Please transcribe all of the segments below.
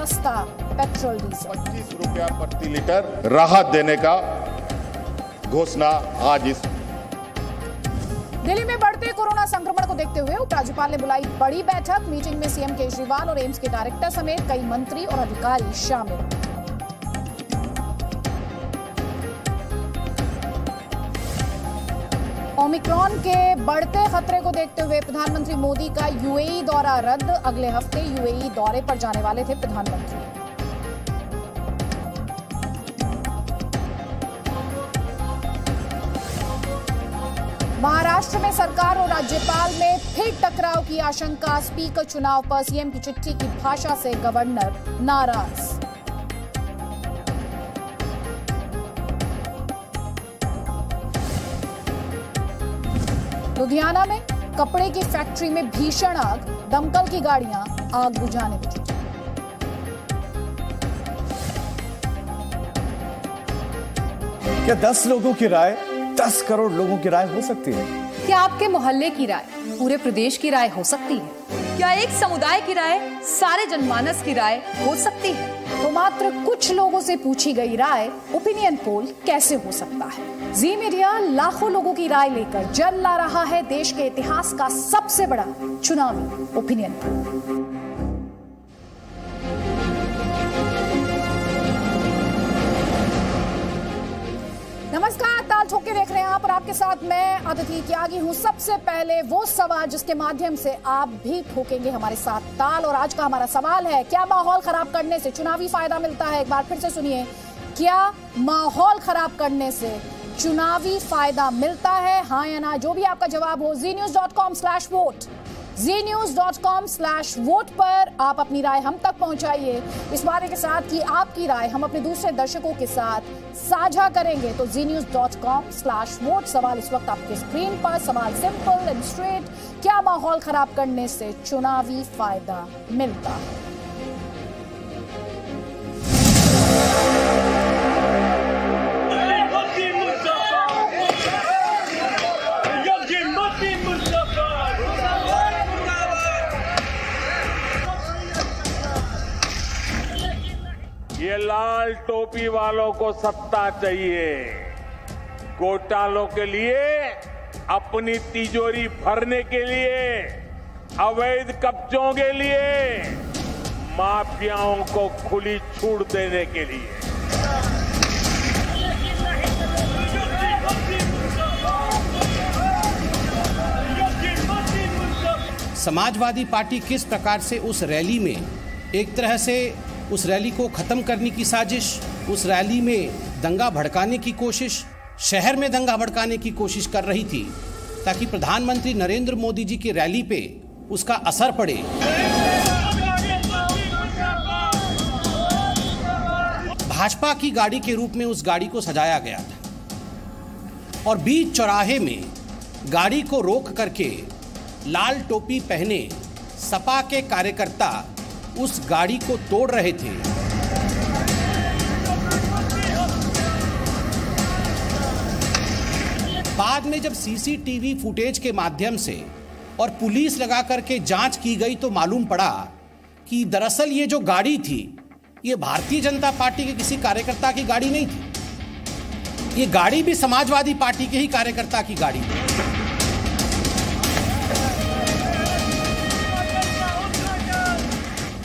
सस्ता petrol diesel. 25 रुपया प्रति लीटर राहत देने का घोषणा आज इस दिल्ली में बढ़ते कोरोना संक्रमण को देखते हुए उपराज्यपाल ने बुलाई बड़ी बैठक। मीटिंग में सीएम केजरीवाल और एम्स के डायरेक्टर समेत कई मंत्री और अधिकारी शामिल। ओमिक्रॉन के बढ़ते खतरे को देखते हुए प्रधानमंत्री मोदी का यूएई दौरा रद्द। अगले हफ्ते यूएई दौरे पर जाने वाले थे प्रधानमंत्री। महाराष्ट्र में सरकार और राज्यपाल में फिर टकराव की आशंका। स्पीकर चुनाव पर सीएम की चिट्ठी की भाषा से गवर्नर नाराज। लुधियाना में कपड़े की फैक्ट्री में भीषण आग। दमकल की गाड़ियां आग बुझाने में जुटी। क्या 10 लोगों की राय 10 करोड़ लोगों की राय हो सकती है? क्या आपके मोहल्ले की राय पूरे प्रदेश की राय हो सकती है? क्या एक समुदाय की राय सारे जनमानस की राय हो सकती है? तो मात्र कुछ लोगों से पूछी गई राय ओपिनियन पोल कैसे हो सकता है? जी मीडिया लाखों लोगों की राय लेकर जल ला रहा है देश के इतिहास का सबसे बड़ा चुनावी ओपिनियन पोल। नमस्कार, ताल ठोक के देख रहे हैं आप और आपके साथ मैं अदिति त्यागी हूं। सबसे पहले वो सवाल जिसके माध्यम से आप भी ठोकेंगे हमारे साथ ताल, और आज का हमारा सवाल है, क्या माहौल खराब करने से चुनावी फायदा मिलता है? एक बार फिर से सुनिए, क्या माहौल खराब करने से चुनावी फायदा मिलता है, हाँ या ना? जो भी आपका जवाब हो, znews.com/vote znews.com/vote पर आप अपनी राय हम तक पहुंचाइए। इस बारे के साथ कि आपकी राय हम अपने दूसरे दर्शकों के साथ साझा करेंगे। तो znews.com/vote। सवाल इस वक्त आपके स्क्रीन पर। सवाल सिंपल एंड स्ट्रेट, क्या माहौल खराब करने से चुनावी फायदा मिलता है? ये लाल टोपी वालों को सत्ता चाहिए, घोटालों के लिए, अपनी तिजोरी भरने के लिए, अवैध कब्जों के लिए, माफियाओं को खुली छूट देने के लिए। समाजवादी पार्टी किस प्रकार से उस रैली में एक तरह से उस रैली को खत्म करने की साजिश, उस रैली में दंगा भड़काने की कोशिश, शहर में दंगा भड़काने की कोशिश कर रही थी ताकि प्रधानमंत्री नरेंद्र मोदी जी की रैली पे उसका असर पड़े। भाजपा की गाड़ी के रूप में उस गाड़ी को सजाया गया था और बीच चौराहे में गाड़ी को रोक करके लाल टोपी पहने सपा के कार्यकर्ता उस गाड़ी को तोड़ रहे थे। बाद में जब सीसीटीवी फुटेज के माध्यम से और पुलिस लगा करके जांच की गई तो मालूम पड़ा कि दरअसल ये जो गाड़ी थी ये भारतीय जनता पार्टी के किसी कार्यकर्ता की गाड़ी नहीं थी, ये गाड़ी भी समाजवादी पार्टी के ही कार्यकर्ता की गाड़ी थी।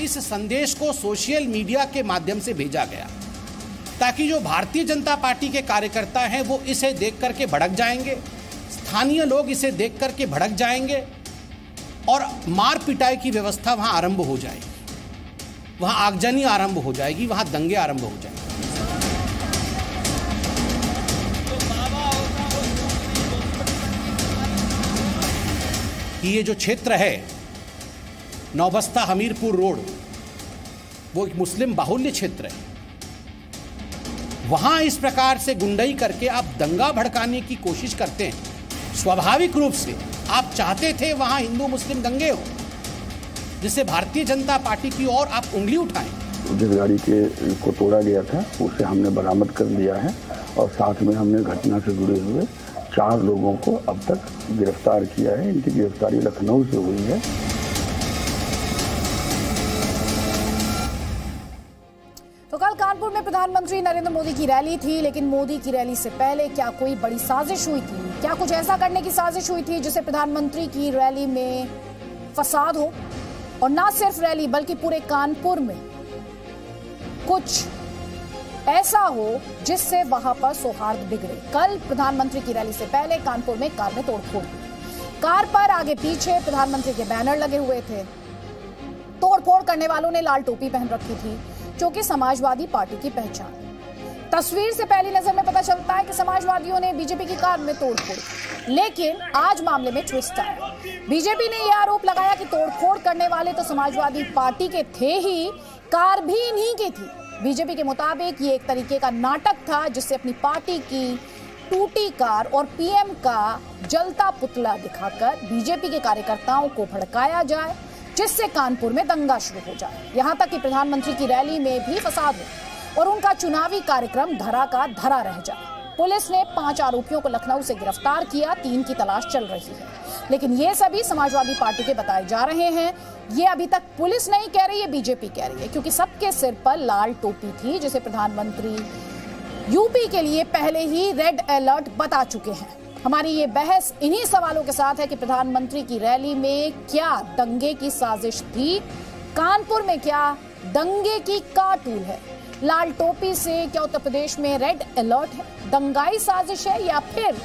इस संदेश को सोशल मीडिया के माध्यम से भेजा गया ताकि जो भारतीय जनता पार्टी के कार्यकर्ता हैं वो इसे देख करके भड़क जाएंगे, स्थानीय लोग इसे देख करके भड़क जाएंगे और मार पिटाई की व्यवस्था वहां आरंभ हो जाएगी, वहां आगजनी आरंभ हो जाएगी, वहां दंगे आरंभ हो जाएंगे। ये जो क्षेत्र है नौबस्ता हमीरपुर रोड, वो एक मुस्लिम बाहुल्य क्षेत्र है। वहां इस प्रकार से गुंडाई करके आप दंगा भड़काने की कोशिश करते हैं। स्वाभाविक रूप से आप चाहते थे वहां हिंदू मुस्लिम दंगे हो, जिससे भारतीय जनता पार्टी की ओर आप उंगली उठाएं। जिस गाड़ी को तोड़ा गया था उसे हमने बरामद कर लिया है और साथ में हमने घटना से जुड़े हुए 4 लोगों को अब तक गिरफ्तार किया है। इनकी गिरफ्तारी लखनऊ से हुई है। तो कल कानपुर में प्रधानमंत्री नरेंद्र मोदी की रैली थी, लेकिन मोदी की रैली से पहले क्या कोई बड़ी साजिश हुई थी? क्या कुछ ऐसा करने की साजिश हुई थी जिससे प्रधानमंत्री की रैली में फसाद हो? और ना सिर्फ रैली बल्कि पूरे कानपुर में कुछ ऐसा हो जिससे वहां पर सौहार्द बिगड़े। कल प्रधानमंत्री की रैली से पहले कानपुर में कार में तोड़फोड़ हुई। कार पर आगे पीछे प्रधानमंत्री के बैनर लगे हुए थे। तोड़फोड़ करने वालों ने लाल टोपी पहन रखी थी, जो कि समाजवादी पार्टी की पहचान। तस्वीर से पहली नजर में पता चलता है कि समाजवादियों ने बीजेपी की कार में तोड़फोड़ की, लेकिन आज मामले में ट्विस्ट आया। बीजेपी ने यह आरोप लगाया कि तोड़फोड़ करने वाले तो समाजवादी पार्टी के थे ही, कार भी इन्हीं की थी। बीजेपी के मुताबिक ये एक तरीके का नाटक था जिससे अपनी पार्टी की टूटी कार और पीएम का जलता पुतला दिखाकर बीजेपी के कार्यकर्ताओं को भड़काया जाए, जिससे कानपुर में दंगा शुरू हो जाए। यहां तक कि प्रधानमंत्री की रैली में भी फसाद हो और उनका चुनावी कार्यक्रम धरा का धरा रह जाए। पुलिस ने 5 आरोपियों को लखनऊ से गिरफ्तार किया, 3 की तलाश चल रही है, लेकिन ये सभी समाजवादी पार्टी के बताए जा रहे हैं। ये अभी तक पुलिस नहीं कह रही है, बीजेपी कह रही है, क्योंकि सबके सिर पर लाल टोपी थी, जिसे प्रधानमंत्री यूपी के लिए पहले ही रेड अलर्ट बता चुके हैं। हमारी ये बहस इन्हीं सवालों के साथ है कि प्रधानमंत्री की रैली में क्या दंगे की साजिश थी, कानपुर में क्या दंगे की कारतूल है, लाल टोपी से क्या उत्तर प्रदेश में रेड अलर्ट है, दंगाई साजिश है या फिर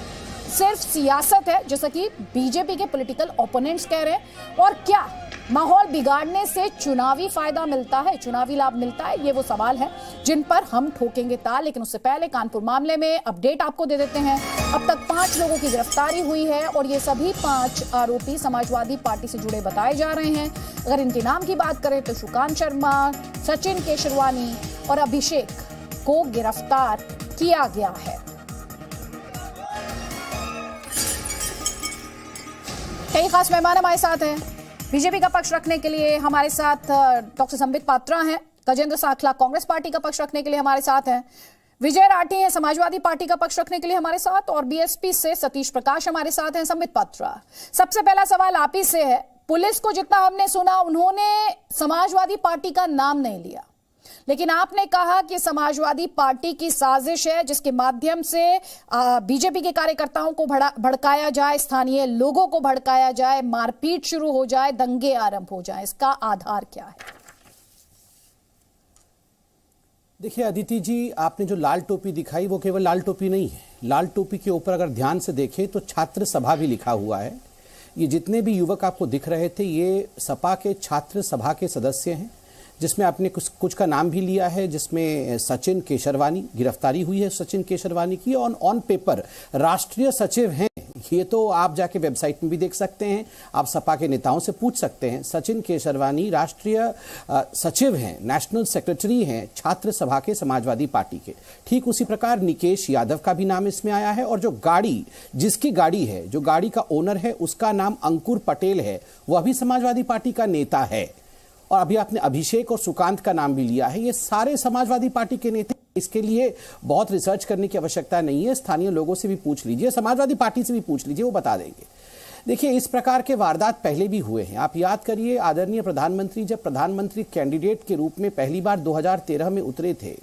सिर्फ सियासत है, जैसा कि बीजेपी के पॉलिटिकल ओपोनेंट्स कह रहे हैं, और क्या माहौल बिगाड़ने से चुनावी फायदा मिलता है, चुनावी लाभ मिलता है? ये वो सवाल है जिन पर हम ठोकेंगे ताल। लेकिन उससे पहले कानपुर मामले में अपडेट आपको दे देते हैं। अब तक 5 लोगों की गिरफ्तारी हुई है और ये सभी 5 आरोपी समाजवादी पार्टी से जुड़े बताए जा रहे हैं। अगर इनके नाम की बात करें तो सुकांत शर्मा, सचिन केशरवानी और अभिषेक को गिरफ्तार किया गया है। कई खास मेहमान हमारे साथ हैं। बीजेपी का पक्ष रखने के लिए हमारे साथ डॉक्टर संबित पात्रा हैं, गजेंद्र साखला कांग्रेस पार्टी का पक्ष रखने के लिए हमारे साथ हैं, विजय राठी हैं समाजवादी पार्टी का पक्ष रखने के लिए हमारे साथ, और बीएसपी से सतीश प्रकाश हमारे साथ हैं। संबित पात्रा, सबसे पहला सवाल आप ही से है। पुलिस को जितना हमने सुना, उन्होंने समाजवादी पार्टी का नाम नहीं लिया, लेकिन आपने कहा कि समाजवादी पार्टी की साजिश है जिसके माध्यम से बीजेपी के कार्यकर्ताओं को भड़काया जाए, स्थानीय लोगों को भड़काया जाए, मारपीट शुरू हो जाए, दंगे आरंभ हो जाए। इसका आधार क्या है? देखिए अदिति जी, आपने जो लाल टोपी दिखाई वो केवल लाल टोपी नहीं है। लाल टोपी के ऊपर अगर ध्यान से देखें तो छात्र सभा भी लिखा हुआ है। ये जितने भी युवक आपको दिख रहे थे ये सपा के छात्र सभा के सदस्य हैं, जिसमें आपने कुछ का नाम भी लिया है, जिसमें सचिन केशरवानी गिरफ्तारी हुई है सचिन केशरवानी की, ऑन पेपर राष्ट्रीय सचिव हैं। ये तो आप जाके वेबसाइट में भी देख सकते हैं, आप सपा के नेताओं से पूछ सकते हैं। सचिन केशरवानी राष्ट्रीय सचिव हैं, नेशनल सेक्रेटरी हैं छात्र सभा के समाजवादी पार्टी के। ठीक उसी प्रकार निकेश यादव का भी नाम इसमें आया है, और जो गाड़ी जिसकी गाड़ी है, जो गाड़ी का ओनर है, उसका नाम अंकुर पटेल है, वह भी समाजवादी पार्टी का नेता है। और अभी आपने अभिषेक और सुकांत का नाम भी लिया है, ये सारे समाजवादी पार्टी के नेता। इसके लिए बहुत रिसर्च करने की आवश्यकता नहीं है, स्थानीय लोगों से भी पूछ लीजिए, समाजवादी पार्टी से भी पूछ लीजिए, वो बता देंगे। देखिए इस प्रकार के वारदात पहले भी हुए हैं। आप याद करिए, आदरणीय प्रधानमंत्री जब प्रधानमंत्री कैंडिडेट के रूप में पहली बार 2013 में उतरे थे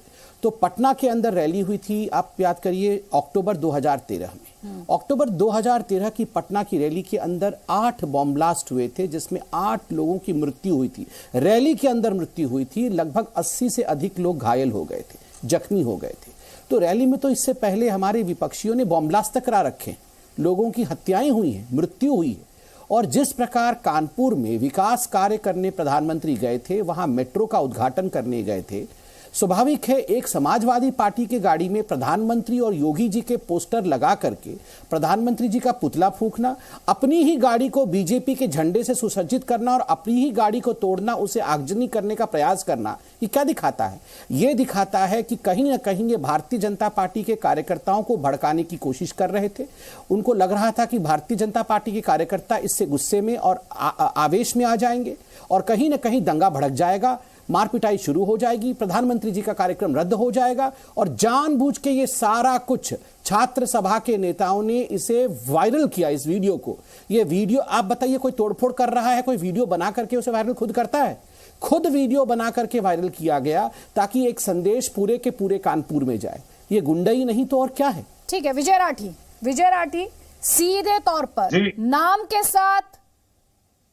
तो पटना के अंदर रैली हुई थी। आप याद करिए अक्टूबर 2013 में, अक्टूबर 2013 की पटना की रैली के अंदर 8 बॉम्ब ब्लास्ट हुए थे, जिसमें 8 लोगों की मृत्यु हुई थी। रैली के अंदर मृत्यु हुई थी, लगभग 80 से अधिक लोग घायल हो गए थे, जख्मी हो गए थे। तो रैली में तो इससे पहले हमारे विपक्षियों ने बॉम्ब ब्लास्ट तक करा रखे, लोगों की हत्याएं हुई हैं, मृत्यु हुई है। और जिस प्रकार कानपुर में विकास कार्य करने प्रधानमंत्री गए थे, वहां मेट्रो का उद्घाटन करने गए थे, स्वाभाविक है एक समाजवादी पार्टी की गाड़ी में प्रधानमंत्री और योगी जी के पोस्टर लगा करके प्रधानमंत्री जी का पुतला फूंकना, अपनी ही गाड़ी को बीजेपी के झंडे से सुसज्जित करना और अपनी ही गाड़ी को तोड़ना, उसे आगजनी करने का प्रयास करना, ये क्या दिखाता है? ये दिखाता है कि कहीं ना कहीं ये भारतीय जनता पार्टी के कार्यकर्ताओं को भड़काने की कोशिश कर रहे थे। उनको लग रहा था कि भारतीय जनता पार्टी के कार्यकर्ता इससे गुस्से में और आवेश में आ जाएंगे और कहीं ना कहीं दंगा भड़क जाएगा, मार पिटाई शुरू हो जाएगी, प्रधानमंत्री जी का कार्यक्रम रद्द हो जाएगा। और जानबूझ के ये सारा कुछ छात्र सभा के नेताओं ने इसे वायरल किया, इस वीडियो को। ये वीडियो आप बताइए, कोई तोड़फोड़ कर रहा है, कोई वीडियो बना करके उसे वायरल खुद करता है? खुद वीडियो बना करके वायरल किया गया ताकि एक संदेश पूरे के पूरे कानपुर में जाए। ये गुंडाई नहीं तो और क्या है। ठीक है, विजय राठी सीधे तौर पर नाम के साथ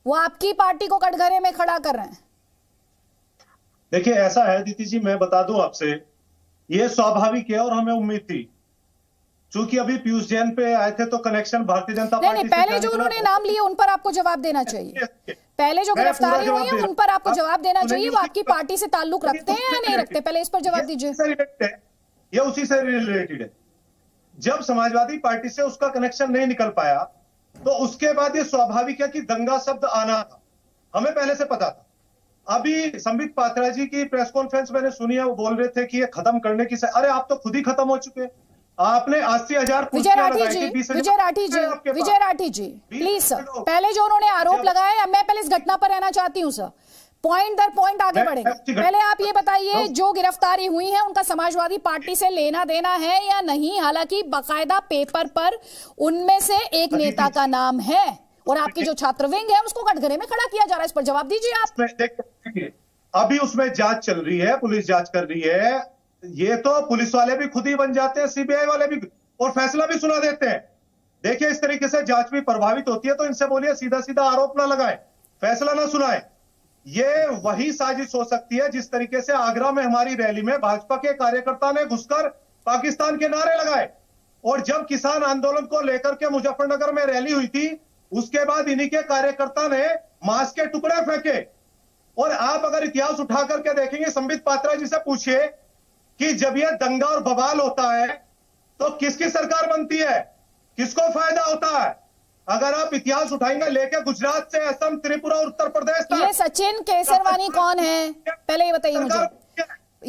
वो आपकी पार्टी को कटघरे में खड़ा कर रहे हैं। देखिए ऐसा है दीदी जी, मैं बता दूं आपसे, ये स्वाभाविक है और हमें उम्मीद थी, चूंकि अभी पीयूष जैन पे आए थे तो कनेक्शन भारतीय जनता पार्टी नहीं, पहले जो उन्होंने नाम लिए उन पर आपको जवाब देना चाहिए। पहले जो गिरफ्तारी हुई है उन पर आपको जवाब देना चाहिए। वो आपकी पार्टी से ताल्लुक रखते हैं या नहीं रखते, पहले इस पर जवाब दीजिए। ये उसी से रिलेटेड है। जब समाजवादी पार्टी से उसका कनेक्शन नहीं निकल पाया तो उसके बाद ये स्वाभाविक है कि दंगा शब्द आना था, हमें पहले से पता था। अभी संबित पात्रा जी की प्रेस कॉन्फ्रेंस मैंने सुनी है, वो बोल रहे थे कि ये खत्म करने की अरे आप तो खुद ही खत्म हो चुके। आपने 80,000 विजय राठी जी प्लीज सर, पहले जो उन्होंने आरोप लगाए, मैं पहले इस घटना पर रहना चाहती हूँ सर, पॉइंट दर पॉइंट आगे बढ़ेंगे। पहले आप ये बताइए, जो गिरफ्तारी हुई है उनका समाजवादी पार्टी से लेना देना है या नहीं? हालांकि बाकायदा पेपर पर उनमें से एक नेता का नाम है और आपकी जो छात्र विंग है उसको कटघरे में खड़ा किया जा रहा है। इस पर जवाब दीजिए आप। अभी उसमें जांच चल रही है, पुलिस जांच कर रही है। ये तो पुलिस वाले भी खुद ही बन जाते हैं, सीबीआई वाले भी, और फैसला भी सुना देते हैं। देखिए इस तरीके से जांच भी प्रभावित होती है, तो इनसे बोलिए सीधा सीधा आरोप ना लगाए, फैसला ना सुनाए। ये वही साजिश हो सकती है जिस तरीके से आगरा में हमारी रैली में भाजपा के कार्यकर्ता ने घुसकर पाकिस्तान के नारे लगाए, और जब किसान आंदोलन को लेकर के मुजफ्फरनगर में रैली हुई थी उसके बाद इन्हीं के कार्यकर्ता ने मांस के टुकड़े फेंके। और आप अगर इतिहास उठा करके देखेंगे, संबित पात्रा जी से पूछिए कि जब ये दंगा और बवाल होता है तो किसकी सरकार बनती है, किसको फायदा होता है? अगर आप इतिहास उठाएंगे लेके गुजरात से असम, त्रिपुरा, उत्तर प्रदेश तक। ये सचिन केसरवानी कौन है, पहले ये बताइए मुझे।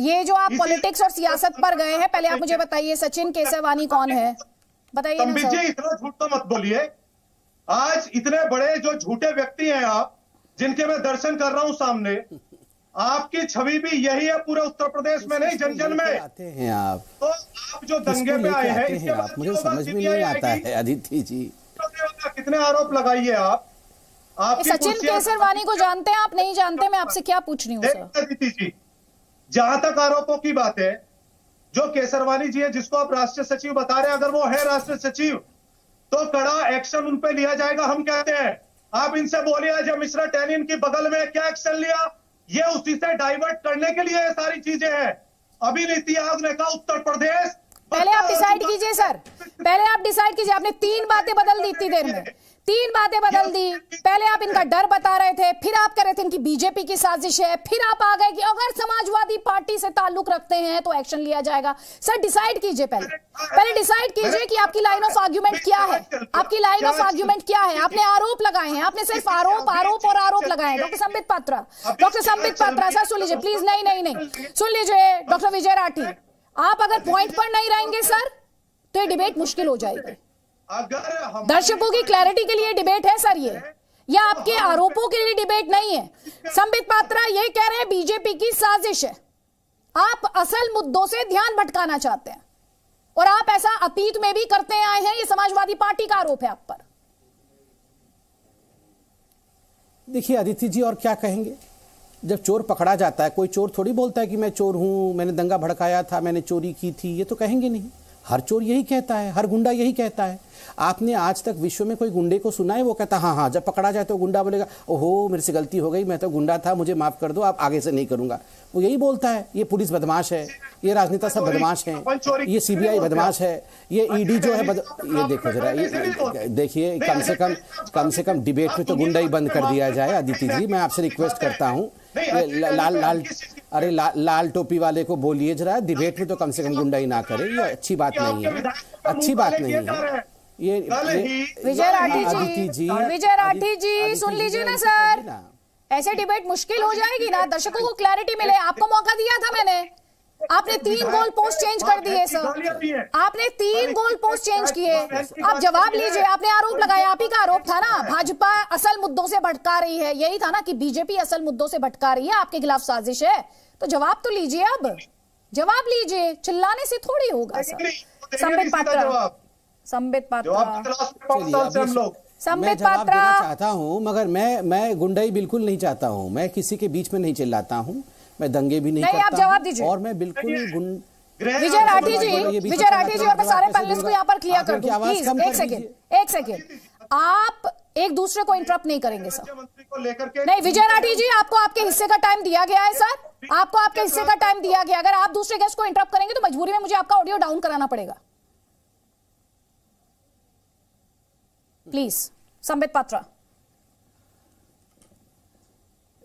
ये जो आप पॉलिटिक्स और सियासत पर गए हैं, पहले आप मुझे बताइए सचिन केसरवानी कौन है, बताइए ना सर। इतना झूठ तो मत बोलिए। आज इतने बड़े जो झूठे व्यक्ति हैं आप, जिनके मैं दर्शन कर रहा हूं सामने, आपकी छवि भी यही है पूरे उत्तर प्रदेश में, नहीं जन जन में आते हैं आप। तो आप जो दंगे में आए हैं इसके आप, मुझे समझ में नहीं आता है अदिति जी, कितने आरोप लगाइए आप। सचिन केसरवानी को जानते हैं आप, नहीं जानते? मैं आपसे क्या पूछ रही हूँ सर। अदिति जी, जहां तक आरोपों की बात है, जो केसरवानी जी है जिसको आप राष्ट्रीय सचिव बता रहे हैं, अगर वो है राष्ट्रीय सचिव तो कड़ा एक्शन उन पे लिया जाएगा, हम कहते हैं। आप इनसे बोलिए जब मिश्रा टैनियन की बगल में क्या एक्शन लिया, ये उसी से डाइवर्ट करने के लिए ये सारी चीजें हैं। अभी नीति आयोग ने कहा उत्तर प्रदेश, पहले आप डिसाइड कीजिए सर, पहले आप डिसाइड कीजिए। आपने 3 बातें बदल दी इतनी देर में, 3 बातें बदल दी। पहले आप इनका डर बता रहे थे, फिर आप कह रहे थे इनकी बीजेपी की साजिश है, फिर आप आ गए कि अगर समाजवादी पार्टी से ताल्लुक रखते हैं तो एक्शन लिया जाएगा। सर डिसाइड कीजिए, पहले डिसाइड कीजिए कि आपकी लाइन ऑफ आर्ग्यूमेंट क्या है, आपकी लाइन ऑफ आर्ग्यूमेंट क्या है। आपने आरोप लगाए हैं, आपने सिर्फ आरोप और आरोप लगाए हैं। डॉक्टर संबित पात्रा सर सुन लीजिए प्लीज। नहीं सुन लीजिए डॉक्टर विजय राठी, आप अगर पॉइंट पर नहीं रहेंगे सर तो ये डिबेट मुश्किल हो जाएगी। दर्शकों की क्लैरिटी के लिए डिबेट है सर, ये आपके आरोपों के लिए डिबेट नहीं है। संबित पात्रा ये कह रहे हैं बीजेपी की साजिश है, आप असल मुद्दों से ध्यान भटकाना चाहते हैं, और आप ऐसा अतीत में भी करते आए हैं। ये समाजवादी पार्टी का आरोप है आप पर। देखिए अदिति जी, और क्या कहेंगे? जब चोर पकड़ा जाता है, कोई चोर थोड़ी बोलता है कि मैं चोर हूं, मैंने दंगा भड़काया था, मैंने चोरी की थी, ये तो कहेंगे नहीं। हर चोर यही कहता है, हर गुंडा यही कहता है। आपने आज तक विश्व में कोई गुंडे को सुना है वो कहता हाँ, जब पकड़ा जाए तो गुंडा बोलेगा ओहो मेरे से गलती हो गई, मैं तो गुंडा था, मुझे माफ कर दो, आप आगे से नहीं करूंगा। वो यही बोलता है। ये पुलिस बदमाश है, ये राजनेता सब बदमाश हैं, ये सीबीआई बदमाश है, ये ईडी जो है ये देखो जरा, ये देखिए, कम से कम डिबेट में तो गुंडा ही बंद कर दिया जाए। अदिति जी मैं आपसे रिक्वेस्ट करता हूँ, लाल टोपी वाले को बोलिए जरा, डिबेट में तो कम से कम गुंडा ही ना करे। ये अच्छी बात नहीं है, अच्छी बात नहीं है। ये विजय राठी जी सुन लीजिए ना सर, ऐसे डिबेट मुश्किल हो जाएगी ना, दर्शकों को क्लैरिटी मिले। आपको मौका दिया था मैंने, आपने 3 गोल पोस्ट चेंज कर दिए सर, आपने 3 गोल पोस्ट चेंज किए। आप जवाब लीजिए, आपने आरोप लगाया, आप ही का आरोप था ना, भाजपा असल मुद्दों से भटका रही है, यही था ना कि बीजेपी असल मुद्दों से भटका रही है, आपके खिलाफ साजिश है। तो जवाब तो लीजिए, अब जवाब लीजिए, चिल्लाने से थोड़ी होगा सर। संबित पात्रा संबित जवाब पात्रा देना चाहता हूं, मगर मैं गुंडाई बिल्कुल नहीं चाहता हूं। मैं किसी के बीच में नहीं चिल्लाता हूं, मैं दंगे भी नहीं करता आप जवाब दीजिए। और मैं बिल्कुल विजय राठी जी और मैं सारे पैनलिस्ट को यहाँ पर क्लियर कर दूं प्लीज। एक सेकेंड आप एक दूसरे को इंटरप्ट नहीं करेंगे सर। नहीं विजय राठी जी, आपको आपके हिस्से का टाइम दिया गया है सर, आपको आपके हिस्से का टाइम दिया गया। अगर आप दूसरे गेस्ट को इंटरप्ट करेंगे तो मजबूरी में मुझे आपका ऑडियो डाउन कराना पड़ेगा। प्लीज संबित पात्रा।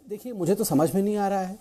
देखिए, मुझे तो समझ में नहीं आ रहा है।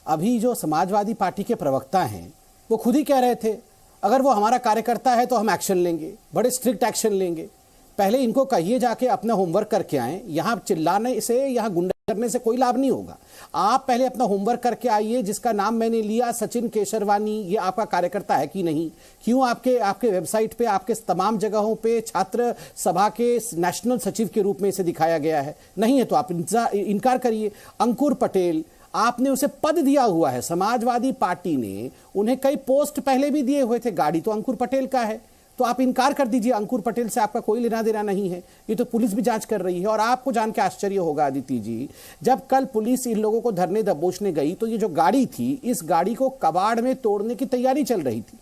अभी जो समाजवादी पार्टी के प्रवक्ता हैं वो खुद ही कह रहे थे अगर वो हमारा कार्यकर्ता है तो हम एक्शन लेंगे, बड़े स्ट्रिक्ट एक्शन लेंगे। पहले इनको कहिए जाके अपना होमवर्क करके आएं। यहाँ चिल्लाने से, यहाँ गुंडा करने से कोई लाभ नहीं होगा। आप पहले अपना होमवर्क करके आइए। जिसका नाम मैंने लिया सचिन केशरवानी, ये आपका कार्यकर्ता है कि नहीं? क्यों आपके वेबसाइट पे, आपके तमाम जगहों पे छात्र सभा के नेशनल सचिव के रूप में इसे दिखाया गया है? नहीं है तो आप इनकार करिए। अंकुर पटेल, आपने उसे पद दिया हुआ है। समाजवादी पार्टी ने उन्हें कई पोस्ट पहले भी दिए हुए थे। गाड़ी तो अंकुर पटेल का है, तो आप इनकार कर दीजिए। अंकुर पटेल से आपका कोई लेना देना नहीं है। ये तो पुलिस भी जांच कर रही है। और आपको जान के आश्चर्य होगा आदित्य जी, जब कल पुलिस इन लोगों को धरने दबोचने गई तो ये जो गाड़ी थी, इस गाड़ी को कबाड़ में तोड़ने की तैयारी चल रही थी।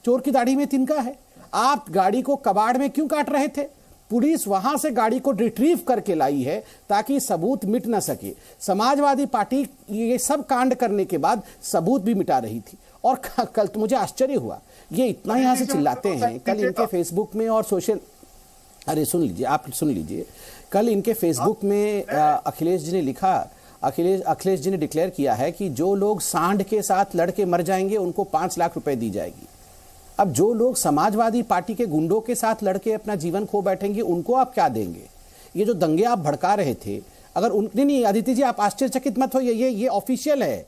चोर की दाढ़ी में तिनका है। आप गाड़ी को कबाड़ में क्यों काट रहे थे? पुलिस वहां से गाड़ी को रिट्रीव करके लाई है ताकि सबूत मिट ना सके। समाजवादी पार्टी ये सब कांड करने के बाद सबूत भी मिटा रही थी। और कल तो मुझे आश्चर्य हुआ, ये इतना यहां से चिल्लाते हैं। कल इनके फेसबुक में और सोशल, अरे सुन लीजिए, आप सुन लीजिए। कल इनके फेसबुक में अखिलेश जी ने लिखा, अखिलेश जी ने डिक्लेयर किया है कि जो लोग सांड के साथ लड़के मर जाएंगे उनको 5 लाख रुपए दी जाएगी। अब जो लोग समाजवादी पार्टी के गुंडों के साथ लड़के अपना जीवन खो बैठेंगे उनको आप क्या देंगे? ये जो दंगे आप भड़का रहे थे, अगर नहीं आदित्य जी आप आश्चर्यचकित मत होइए, ये ऑफिशियल है,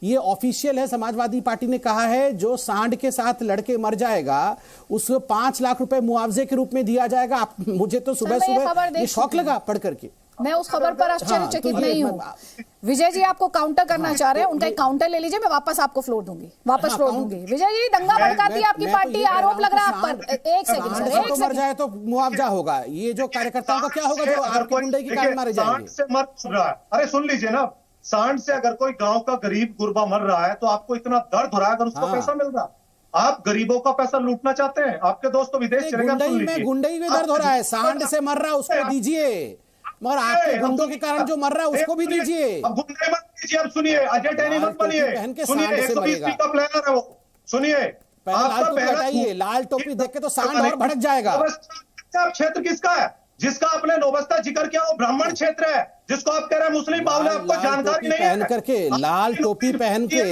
ये ऑफिशियल है। समाजवादी पार्टी ने कहा है जो सांड के साथ लड़के मर जाएगा उसको 5 लाख रुपए मुआवजे के रूप में दिया जाएगा। मुझे तो सुबह ये शौक लगा पढ़ करके। मैं उस खबर पर आश्चर्यचकित नहीं हूँ। विजय जी आपको काउंटर करना चाह रहे हैं, उनका एक काउंटर ले लीजिए, मैं वापस आपको फ्लोर दूंगी, विजय जी दंगा भड़काती है आपकी पार्टी, आरोप लग रहा है आप पर। एक सेकंड सर, एक सेकंड। मर जाए तो मुआवजा होगा। ये जो कार्यकर्ताओं का क्या होगा जो आपके गुंडे की कारण मारे जाएंगे? अरे सुन लीजिए ना, सांड से अगर कोई गांव का गरीब गुरबा मर रहा है तो आपको इतना दर्द हो रहा है अगर उसको पैसा मिल रहा है? आप गरीबों का पैसा लूटना चाहते हैं? आपके दोस्त तो विदेश चले गए। गुंडई में दर्द हो रहा है, सांड से मर रहा है उसको दीजिए, मगर आपके गुंडों के कारण जो मर रहा है उसको भी दीजिए। अब गुंडे मत कीजिए। अब सुनिए, अजय टैनी मत बनिए। सुनिए, 120 का प्लानर है वो। सुनिए, लाल टोपी देख के तो सांड और भड़क जाएगा। क्षेत्र किसका है? जिसका आपने नौबस्ता जिक्र किया वो ब्राह्मण क्षेत्र है, जिसको आप कह रहे हैं मुस्लिम बाहुल्य, आपको जानकारी नहीं है। पहन करके, लाल टोपी पहन के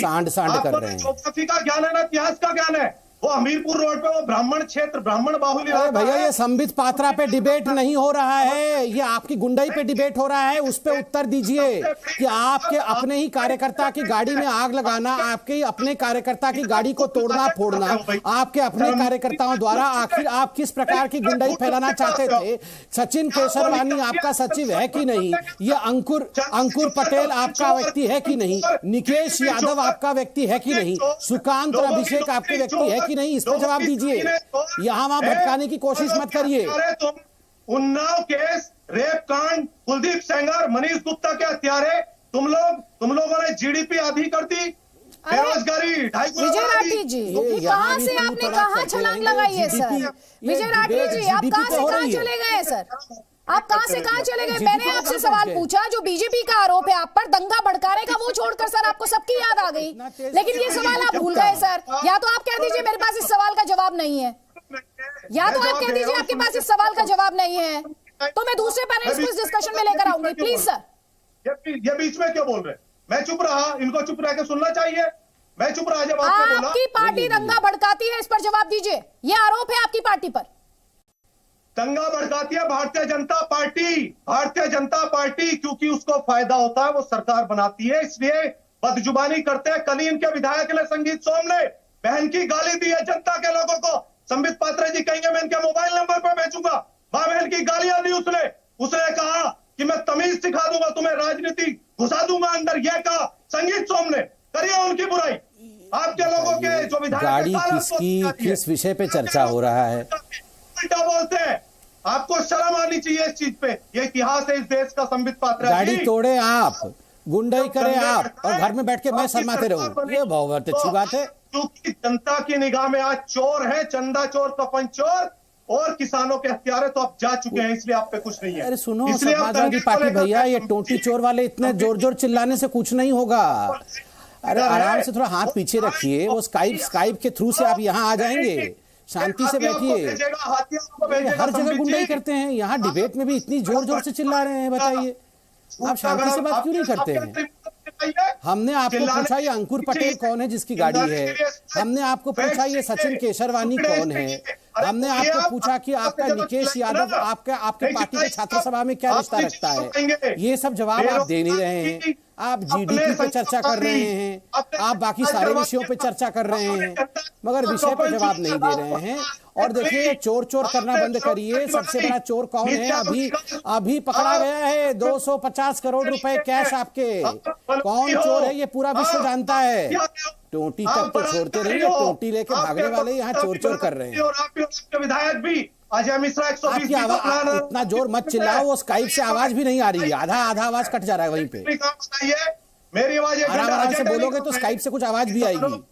सांड कर रहे हैं। ज्योग्राफी का ज्ञान है ना, इतिहास का ज्ञान है। वो हमीरपुर रोड पे वो ब्राह्मण क्षेत्र, ब्राह्मण बाहुल्य। अरे भैया, ये संबित पात्रा पे डिबेट नहीं हो रहा है, ये आपकी गुंडाई पे डिबेट हो रहा है। उस पे उत्तर दीजिए कि आपके अपने ही कार्यकर्ता की गाड़ी में आग लगाना, आपके अपने कार्यकर्ता की गाड़ी को तोड़ना फोड़ना, आपके अपने कार्यकर्ताओं द्वारा आखिर आप किस प्रकार की गुंडाई फैलाना चाहते थे? सचिन केशरवानी आपका सचिव है कि नहीं? ये अंकुर पटेल आपका व्यक्ति है कि नहीं? निकेश यादव आपका व्यक्ति है कि नहीं? सुकांत और अभिषेक आपके व्यक्ति है कि नहीं? इस पर जवाब दीजिए। यहां वहां भटकाने की कोशिश मत करिए। उन्नाव केस, रेप कांड, कुलदीप सेंगर, मनीष गुप्ता के हत्यारे, तुम लोगों ने जीडीपी आधी कर दी, बेरोजगारी 2.5 गुना। विजय राठी जी, कहां से आपने कहां छलांग लगाई है सर? विजय राठी जी, आप कहां से कहां चले गए सर? आप कहां से कहां चले गए? मैंने आपसे सवाल पूछा, जो बीजेपी का आरोप है आप पर दंगा भड़काने का, वो छोड़कर सर आपको सबकी याद आ गई, लेकिन ये सवाल आप भूल गए सर। या तो आप कह दीजिए मेरे पास इस सवाल का जवाब नहीं है, या तो आप कह दीजिए आपके पास इस सवाल का जवाब नहीं है, तो मैं दूसरे पैनलिस्ट को इस डिस्कशन में लेकर आऊंगी। Please sir. ये बीच में क्यों बोल रहे? मैं चुप रहा, इनको चुप रह के सुनना चाहिए। मैं चुप रहा जब आपने बोला। आपकी पार्टी दंगा भड़काती है, इस पर जवाब दीजिए। ये आरोप है आपकी पार्टी पर। दंगा भड़काती है भारतीय जनता पार्टी। भारतीय जनता पार्टी क्योंकि उसको फायदा होता है वो सरकार बनाती है, इसलिए बदजुबानी करते हैं। कल ही इनके विधायक ने संगीत सोम ने बहन की गाली दी है जनता के लोगों को। संबित पात्रा जी कहेंगे मैं इनके मोबाइल नंबर पर भेजूंगा। मां बहन की गालियां दी उसने कहा कि मैं तमीज सिखा दूंगा तुम्हें, राजनीति घुसा दूंगा अंदर, यह कहा संगीत सोम ने। करिए उनकी बुराई। आपके लोगों के जो विधायक गाड़ी किसकी, किस विषय पे चर्चा हो रहा है? उल्टा बोलते हैं। आपको शर्म आनी चाहिए इस चीज पे। ये इतिहास है इस देश का। संबित पात्रा गाड़ी जी, तोड़े आप, गुंडाई करें आप, और घर में बैठ के मैं आपकी शर्माते सरकार रहूं, बनी। ये बहुत अच्छी बात है। क्योंकि जनता की निगाह में आज चोर है, चंदा चोर, कफन चोर और किसानों के हत्यारे तो आप जा चुके हैं, इसलिए आप पे कुछ नहीं है। अरे सुनो इसलिए आप समाजवादी दंगे को पार्टी लेकर भैया, ये के टोटी चोर वाले इतने जोर जोर चिल्लाने से कुछ नहीं होगा। अरे आराम से थोड़ा हाथ पीछे रखिए, वो स्काइप के थ्रू से आप यहाँ आ जाएंगे, शांति से बैठिए। हर जगह गुंडाई करते हैं, यहाँ डिबेट में भी इतनी जोर जोर से चिल्ला रहे हैं, बताइए आप शांति से बात क्यों नहीं करते हैं? हमने आपको पूछा ये अंकुर पटेल कौन है जिसकी गाड़ी है, हमने आपको पूछा ये सचिन केशरवानी कौन है, हमने आपको पूछा कि आपका निकेश यादव आपके पार्टी के छात्र सभा में क्या रिश्ता रखता है। ये सब जवाब आप दे नहीं रहे हैं। आप जीडीपी पे चर्चा कर रहे हैं, आप बाकी सारे विषयों पे चर्चा कर रहे हैं, मगर विषय पे जवाब नहीं दे रहे हैं। और देखिए, चोर चोर करना बंद करिए। सबसे बड़ा चोर कौन है? अभी पकड़ा गया है 250 करोड़ रुपए कैश आपके। कौन चोर है ये पूरा विश्व जानता है। टोटी तक तो छोड़ते रहिए, टोटी लेके भागने वाले यहाँ चोर चोर कर रहे हैं। और आपके विधायक भी अजय मिश्रा 120 आपकी आवाज इतना जोर मत चिल्लाओ, वो स्काइप से आवाज भी नहीं आ रही है, आधा आवाज कट जा रहा है वहीं पे। मेरी आवाज आराम से बोलोगे तो स्काइप से कुछ आवाज भी आएगी।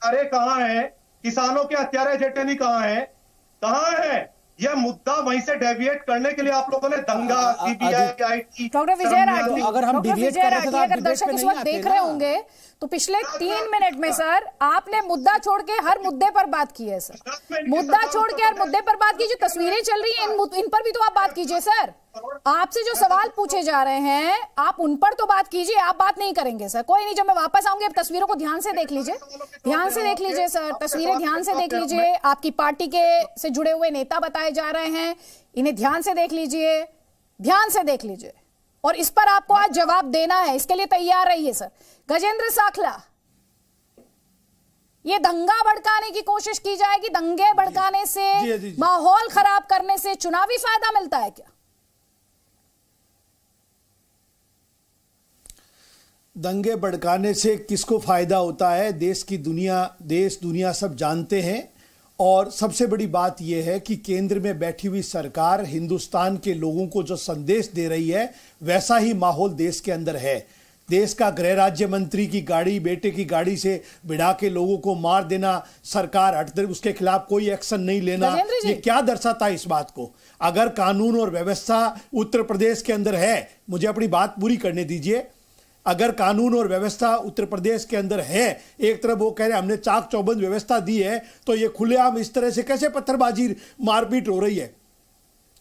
अरे कहाँ है किसानों के हत्यारे जेटनी? कहाँ है? यह मुद्दा वहीं से डेविएट करने के लिए आप लोगों ने दंगा, सीबीआई, डॉक्टर विजय राठी, अगर हम डिबेट कर रहे थे तो आप अगर डिबेट दर्शक पे इस नहीं वक्त आते देख ना। रहे होंगे तो पिछले 3 मिनट में सर आपने मुद्दा छोड़ के हर मुद्दे पर बात की है सर। मुद्दा छोड़ के हर मुद्दे पर बात की। जो तस्वीरें चल रही हैं इन पर भी तो आप बात कीजिए सर। आपसे जो सवाल पूछे जा रहे हैं आप उन पर तो बात कीजिए, आप बात नहीं करेंगे सर। कोई नहीं, जब मैं वापस आऊंगी अब तस्वीरों को ध्यान से देख लीजिए, ध्यान से देख लीजिए सर, तस्वीरें ध्यान से देख लीजिए। आपकी पार्टी के से जुड़े हुए नेता बताए जा रहे हैं, इन्हें ध्यान से देख लीजिए, ध्यान से देख लीजिए। और इस पर आपको आज जवाब देना है, इसके लिए तैयार रहिए सर। गजेंद्र साखला, ये दंगा भड़काने की कोशिश की जाएगी, दंगे भड़काने से माहौल खराब करने से चुनावी फायदा मिलता है क्या? दंगे भड़काने से किसको फायदा होता है? देश दुनिया सब जानते हैं। और सबसे बड़ी बात यह है कि केंद्र में बैठी हुई सरकार हिंदुस्तान के लोगों को जो संदेश दे रही है वैसा ही माहौल देश के अंदर है। देश का गृह राज्य मंत्री की गाड़ी, बेटे की गाड़ी से भिड़ा के लोगों को मार देना, सरकार हटकर उसके खिलाफ कोई एक्शन नहीं लेना, ये क्या दर्शाता है इस बात को? अगर कानून और व्यवस्था उत्तर प्रदेश के अंदर है, मुझे अपनी बात पूरी करने दीजिए, अगर कानून और व्यवस्था उत्तर प्रदेश के अंदर है, एक तरफ वो कह रहे हमने चाक चौबंद व्यवस्था दी है, तो ये खुलेआम इस तरह से कैसे पत्थरबाजी मारपीट हो रही है?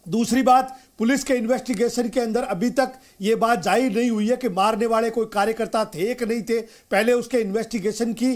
दूसरी बात, पुलिस के इन्वेस्टिगेशन के अंदर अभी तक ये बात जाहिर नहीं हुई है कि मारने वाले कोई कार्यकर्ता थे कि नहीं थे। पहले उसके इन्वेस्टिगेशन की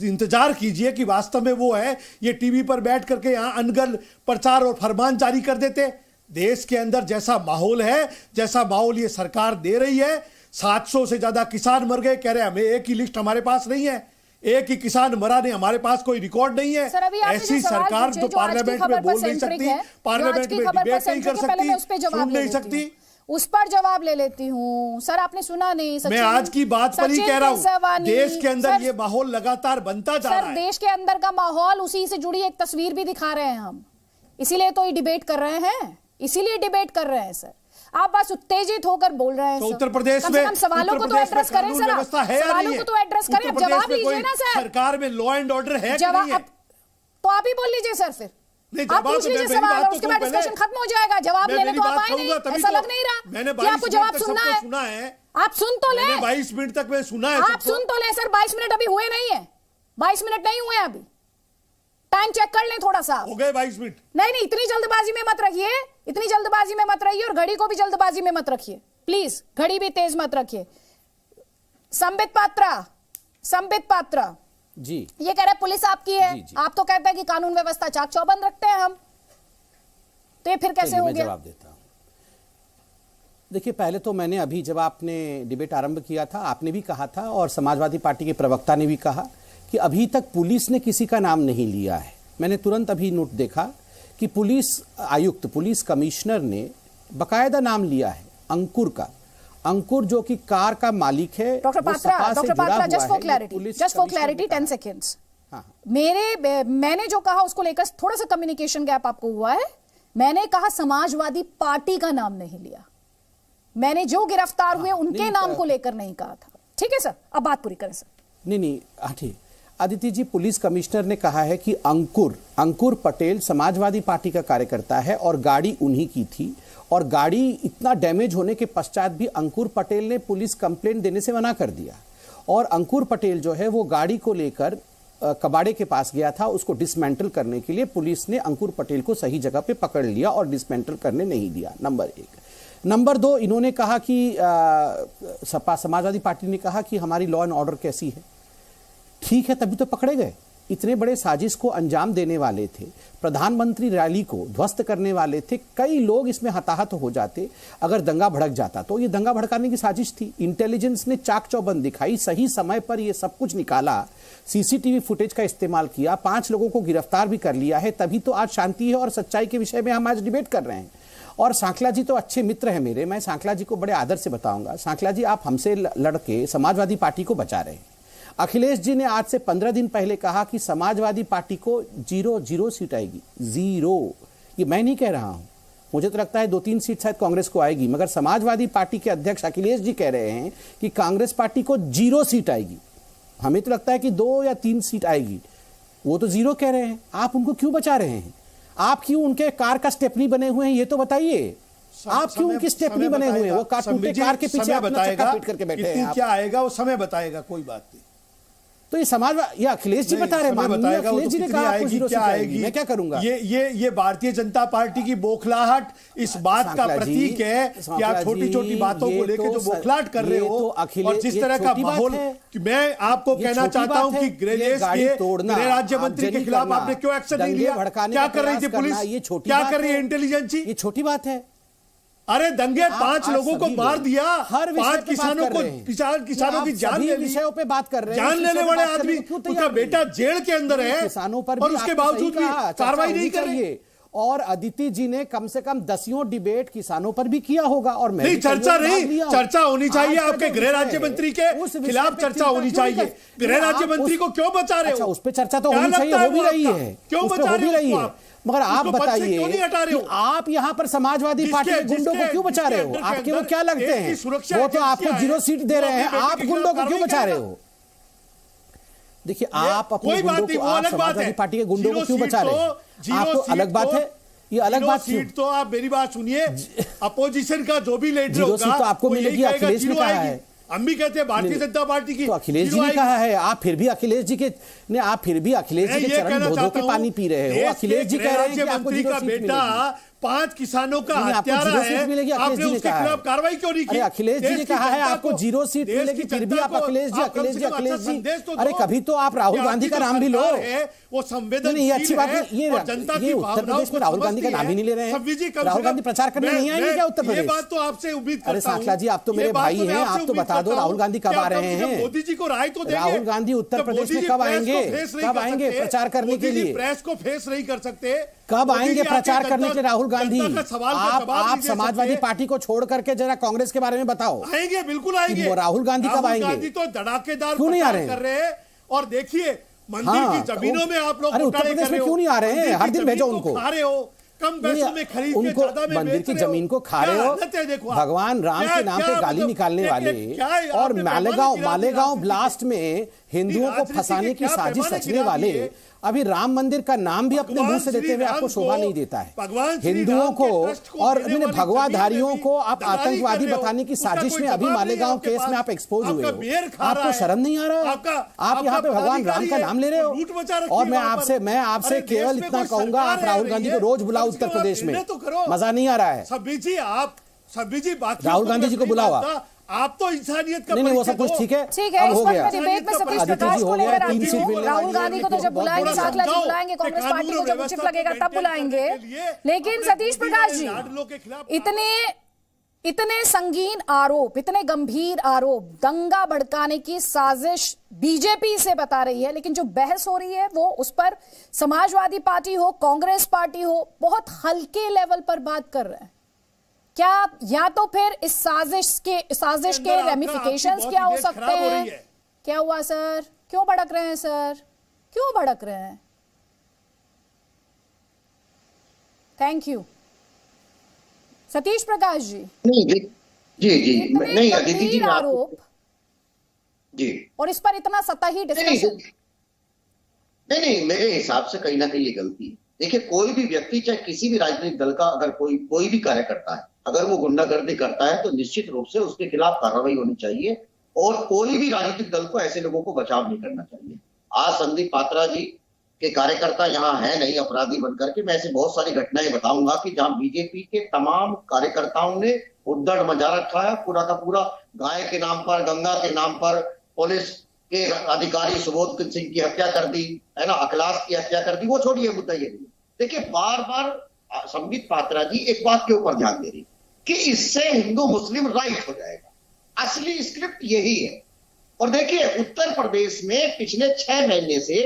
इंतजार कीजिए कि वास्तव में वो है। ये टीवी पर बैठ करके यहाँ अनगढ़ प्रचार और फरमान जारी कर देते। देश के अंदर जैसा माहौल है, जैसा माहौल ये सरकार दे रही है, 700 से ज्यादा किसान मर गए, कह रहे हमें एक ही लिस्ट हमारे पास नहीं है, एक ही किसान मरा नहीं, हमारे पास कोई रिकॉर्ड नहीं है। ऐसी सरकार जो पार्लियामेंट में बोल नहीं सकती, पार्लियामेंट में डिबेट नहीं कर सकती, सुन नहीं सकती, उस पर जवाब ले लेती हूँ। सर आपने सुना नहीं, मैं आज की बात पर ही कह रहा हूँ। देश के अंदर ये माहौल लगातार बनता जा रहा है। देश के अंदर का माहौल, उसी से जुड़ी एक तस्वीर भी दिखा रहे हैं हम, इसीलिए तो ये डिबेट कर रहे हैं, इसीलिए डिबेट कर रहे हैं सर। आप बस उत्तेजित होकर बोल रहे हैं तो सर। उत्तर प्रदेश में हम सवालों को तो एड्रेस करें सर, सवालों को तो एड्रेस करें, अब जवाब लीजिए ना सर। सरकार में लॉ एंड ऑर्डर है कि नहीं है? तो आप ही बोल लीजिए सर, फिर आप पूछ लीजिए सवाल और उसके बाद डिस्कशन खत्म हो जाएगा। जवाब लेने तो आप आए नहीं, ऐसा लग नहीं रहा कि आपको जवाब सुनना है। आप सुन तो ले, 22 मिनट तक मैं सुना है, आप सुन तो ले सर। 22 मिनट अभी हुए नहीं है, 22 मिनट नहीं हुए अभी, टाइम चेक कर लें थोड़ा सा। हो गए 22 मिनट। नहीं, इतनी जल्दबाजी में मत रखिए, इतनी जल्दबाजी में मत रहिए, और घड़ी को भी जल्दबाजी में मत रखिए प्लीज, घड़ी भी तेज मत रखिए। संबित पात्रा जी, ये कह रहे पुलिस आपकी है, जी। आप तो कहते हैं कि कानून व्यवस्था चाक चौबंद रखते हैं हम, तो ये फिर कैसे हो गया? जवाब देता हूं। देखिए, पहले तो मैंने अभी जब आपने डिबेट आरंभ किया था, आपने भी कहा था और समाजवादी पार्टी के प्रवक्ता ने भी कहा कि अभी तक पुलिस ने किसी का नाम नहीं लिया है। मैंने तुरंत अभी नोट देखा कि पुलिस आयुक्त, पुलिस कमिश्नर ने बकायदा नाम लिया है अंकुर का। अंकुर जो कि कार का मालिक है। Doctor Patra, just for clarity 10 seconds. मैंने जो कहा उसको लेकर थोड़ा सा कम्युनिकेशन गैप आपको हुआ है, मैंने कहा समाजवादी पार्टी का नाम नहीं लिया, मैंने जो गिरफ्तार हुए उनके नाम को लेकर नहीं कहा था। ठीक है सर, अब बात पूरी करें सर। नहीं, ठीक। अदिति जी, पुलिस कमिश्नर ने कहा है कि अंकुर पटेल समाजवादी पार्टी का कार्यकर्ता है और गाड़ी उन्हीं की थी, और गाड़ी इतना डैमेज होने के पश्चात भी अंकुर पटेल ने पुलिस कंप्लेंट देने से मना कर दिया, और अंकुर पटेल जो है वो गाड़ी को लेकर कबाड़े के पास गया था, उसको डिसमेंटल करने के लिए पुलिस ने अंकुर पटेल को सही जगह पे पकड़ लिया और डिसमेंटल करने नहीं दिया। नंबर 1। नंबर 2, इन्होंने कहा कि सपा समाजवादी पार्टी ने कहा कि हमारी लॉ एंड ऑर्डर कैसी है। ठीक है, तभी तो पकड़े गए। इतने बड़े साजिश को अंजाम देने वाले थे, प्रधानमंत्री रैली को ध्वस्त करने वाले थे, कई लोग इसमें हताहत हो जाते अगर दंगा भड़क जाता। तो ये दंगा भड़काने की साजिश थी। इंटेलिजेंस ने चाक चौबंद दिखाई, सही समय पर ये सब कुछ निकाला, सीसीटीवी फुटेज का इस्तेमाल किया, 5 लोगों को गिरफ्तार भी कर लिया है। तभी तो आज शांति है और सच्चाई के विषय में हम आज डिबेट कर रहे हैं। और सांकला जी तो अच्छे मित्र हैं मेरे, मैं सांकला जी को बड़े आदर से बताऊंगा, सांकला जी आप हमसे लड़के समाजवादी पार्टी को बचा रहे हैं। अखिलेश जी ने आज से 15 दिन पहले कहा कि समाजवादी पार्टी को 0 सीट आएगी, 0। ये मैं नहीं कह रहा हूं, मुझे तो लगता है 2-3 सीट शायद कांग्रेस को आएगी, मगर समाजवादी पार्टी के अध्यक्ष अखिलेश जी कह रहे हैं कि कांग्रेस पार्टी को 0 सीट आएगी। हमें तो लगता है कि 2 या 3 सीट आएगी, वो तो 0 कह रहे हैं। आप उनको क्यों बचा रहे हैं? आप क्यों उनके कार का स्टेपनी बने हुए हैं, ये तो बताइए। आप क्यों उनकी स्टेपनी बने हुए हैं? वो टूटे कार के पीछे अपना चक्का पीट करके बैठे हैं। क्या आएगा वो समय बताएगा, कोई बात नहीं। तो ये ये अखिलेश जी बता रहे हैं, अखिलेश जी ने कहा आपको क्या आएगी, मैं क्या करूंगा? ये भारतीय जनता पार्टी की बौखलाहट इस बात का प्रतीक है कि आप छोटी छोटी बातों को लेकर जो बौखलाहट कर रहे हो, और जिस तरह का माहौल, मैं आपको कहना चाहता हूं कि गृह राज्य मंत्री के खिलाफ आपने क्यों एक्शन नहीं लिया? क्या कर रही थी पुलिस, क्या कर रही है इंटेलिजेंस? ये छोटी बात है। अरे दंगे 5 लोगों को मार दिया, 5 किसानों की जान ले ली, विषयों पे बात कर रहे हैं। जान लेने वाले आदमी, उनका बेटा जेल के अंदर है, किसानों पर और उसके बावजूद भी कार्रवाई नहीं कर रही। और अदिति जी ने कम से कम 10 डिबेट किसानों पर भी किया होगा। और मैं चर्चा होनी चाहिए, आपके गृह राज्य मंत्री के खिलाफ चर्चा होनी चाहिए। गृह राज्य मंत्री को क्यों बचा रहे हो? उस पर चर्चा तो होनी चाहिए, हो भी रही है, क्यों बचा रही है? मगर आप बताइए कि आप यहाँ पर समाजवादी पार्टी के गुंडों को क्यों बचा रहे हो? आपके वो क्या लगते हैं? वो तो आपको 0 सीट दे रहे हैं, आप गुंडों को क्यों बचा रहे हो? देखिए, आप अपने गुंडों को, आप समाजवादी पार्टी के गुंडों को क्यों बचा रहे हो? आपको अलग बात है, ये अलग बात क्यों? सीट तो आप मेरी बात सुनिए, अपोजिशन का जो भी लीडर होगा 0 सीट तो आपको मिलेगी, अखिलेश ने कहा है। हम भी कहते हैं भारतीय जनता पार्टी की, तो अखिलेश जी ने कहा है, आप फिर भी अखिलेश जी के चरण धो के पानी पी रहे हो। अखिलेश जी कह रहे हैं कि आपको 0 सीट मिलेगी। 5 किसानों का हत्यारा है, आपने उसके खिलाफ कार्रवाई क्यों नहीं की? अखिलेश जी ने कहा है आपको 0 सीट मिलेगी, फिर भी आप अखिलेश जी। अरे कभी तो आप राहुल गांधी का नाम भी लो। वो संवेदनशील ये अच्छी बात है। ये उत्तर प्रदेश में राहुल गांधी का नाम ही नहीं ले रहे हैं। राहुल गांधी प्रचार करने नहीं आएंगे क्या उत्तर प्रदेश? ये बात तो आपसे उम्मीद करता हूं। अरे सांकला जी, आप तो मेरे भाई हैं, आप तो बता दो राहुल गांधी कब आ रहे हैं? मोदी जी को राय तो देंगे। राहुल गांधी उत्तर प्रदेश में कब आएंगे प्रचार करने के लिए? प्रेस को फेस नहीं कर सकते। कब आएंगे प्रचार करने के लिए राहुल गांधी? आप समाजवादी पार्टी को छोड़ करके जरा कांग्रेस के बारे में बताओ। आएंगे, बिल्कुल आएंगे। राहुल गांधी कब आएंगे? गांधी तो धड़ाकेदार क्यों नहीं आ रहे कर रहे हैं। और देखिए, मंदिर की जमीनों में आप लोग उत्तर प्रदेश में क्यों नहीं आ रहे हैं? हर दिन भेजो उनको। खा रहे हो, कम पैसों में खरीद के ज्यादा में मंदिर की जमीन को खा रहे हो, भगवान राम के नाम पे गाली निकालने वाले, और मालेगांव ब्लास्ट में हिंदुओं को फंसाने की साजिश रचने वाले, अभी राम मंदिर का नाम भी अपने मुंह से देते हुए आपको शोभा नहीं देता है। हिंदुओं को और भगवाधारियों को आप आतंकवादी बताने की साजिश में अभी मालेगांव केस में आप एक्सपोज हुए हो। आपको शर्म नहीं आ रहा? आप यहाँ पे भगवान राम का नाम ले रहे हो। और मैं आपसे केवल इतना कहूंगा, आप राहुल गांधी को रोज बुलाओ उत्तर प्रदेश में, मजा नहीं आ रहा है। सभी जी बात राहुल गांधी जी को बुलावा। आप तो इंसानियत का नहीं, वो सब कुछ ठीक है। अब हो गया। डिबेट में सतीश प्रकाश को लेकर आती हूं। राहुल गांधी को तो जब बुलाएंगे, सांकला जी बुलाएंगे, कांग्रेस पार्टी को जब उचित लगेगा तब बुलाएंगे। लेकिन सतीश प्रकाश जी, इतने संगीन आरोप, इतने गंभीर आरोप, दंगा भड़काने की साजिश बीजेपी से बता रही है, लेकिन जो बहस हो रही है वो उस पर समाजवादी पार्टी हो, कांग्रेस पार्टी हो, बहुत हल्के लेवल पर बात कर रहे हैं। क्या या तो फिर इस साजिश के रेमिफिकेशंस क्या हो सकते हैं? क्या हुआ सर? क्यों भड़क रहे हैं सर? क्यों भड़क रहे हैं? Thank you. सतीश प्रकाश जी, नहीं जी जी नहीं अदिति जी, आरोप जी, और इस पर इतना सतही डिस्कशन। नहीं, मेरे हिसाब से कहीं ना कहीं ये गलती है। देखिए, कोई भी व्यक्ति, चाहे किसी भी राजनीतिक दल का अगर कोई भी कार्य करता है, अगर वो गुंडागर्दी करता है तो निश्चित रूप से उसके खिलाफ कार्रवाई होनी चाहिए और कोई भी राजनीतिक दल को ऐसे लोगों को बचाव नहीं करना चाहिए। आज संदीप पात्रा जी के कार्यकर्ता यहाँ है नहीं अपराधी बनकर के, मैं ऐसे बहुत सारी घटनाएं बताऊंगा कि जहां बीजेपी के तमाम कार्यकर्ताओं ने उद्दड़ मचा रखा है, पूरा का पूरा गाय के नाम पर, गंगा के नाम पर पुलिस के अधिकारी सुबोध सिंह की हत्या कर दी है ना, अखिलाश की हत्या कर दी, वो छोड़िए मुद्दा ये नहीं। देखिए, बार बार संबित पात्रा जी एक बात के ऊपर ध्यान दे रही कि इससे हिंदू मुस्लिम राइट हो जाएगा। असली स्क्रिप्ट यही है। और देखिए, उत्तर प्रदेश में पिछले 6 महीने से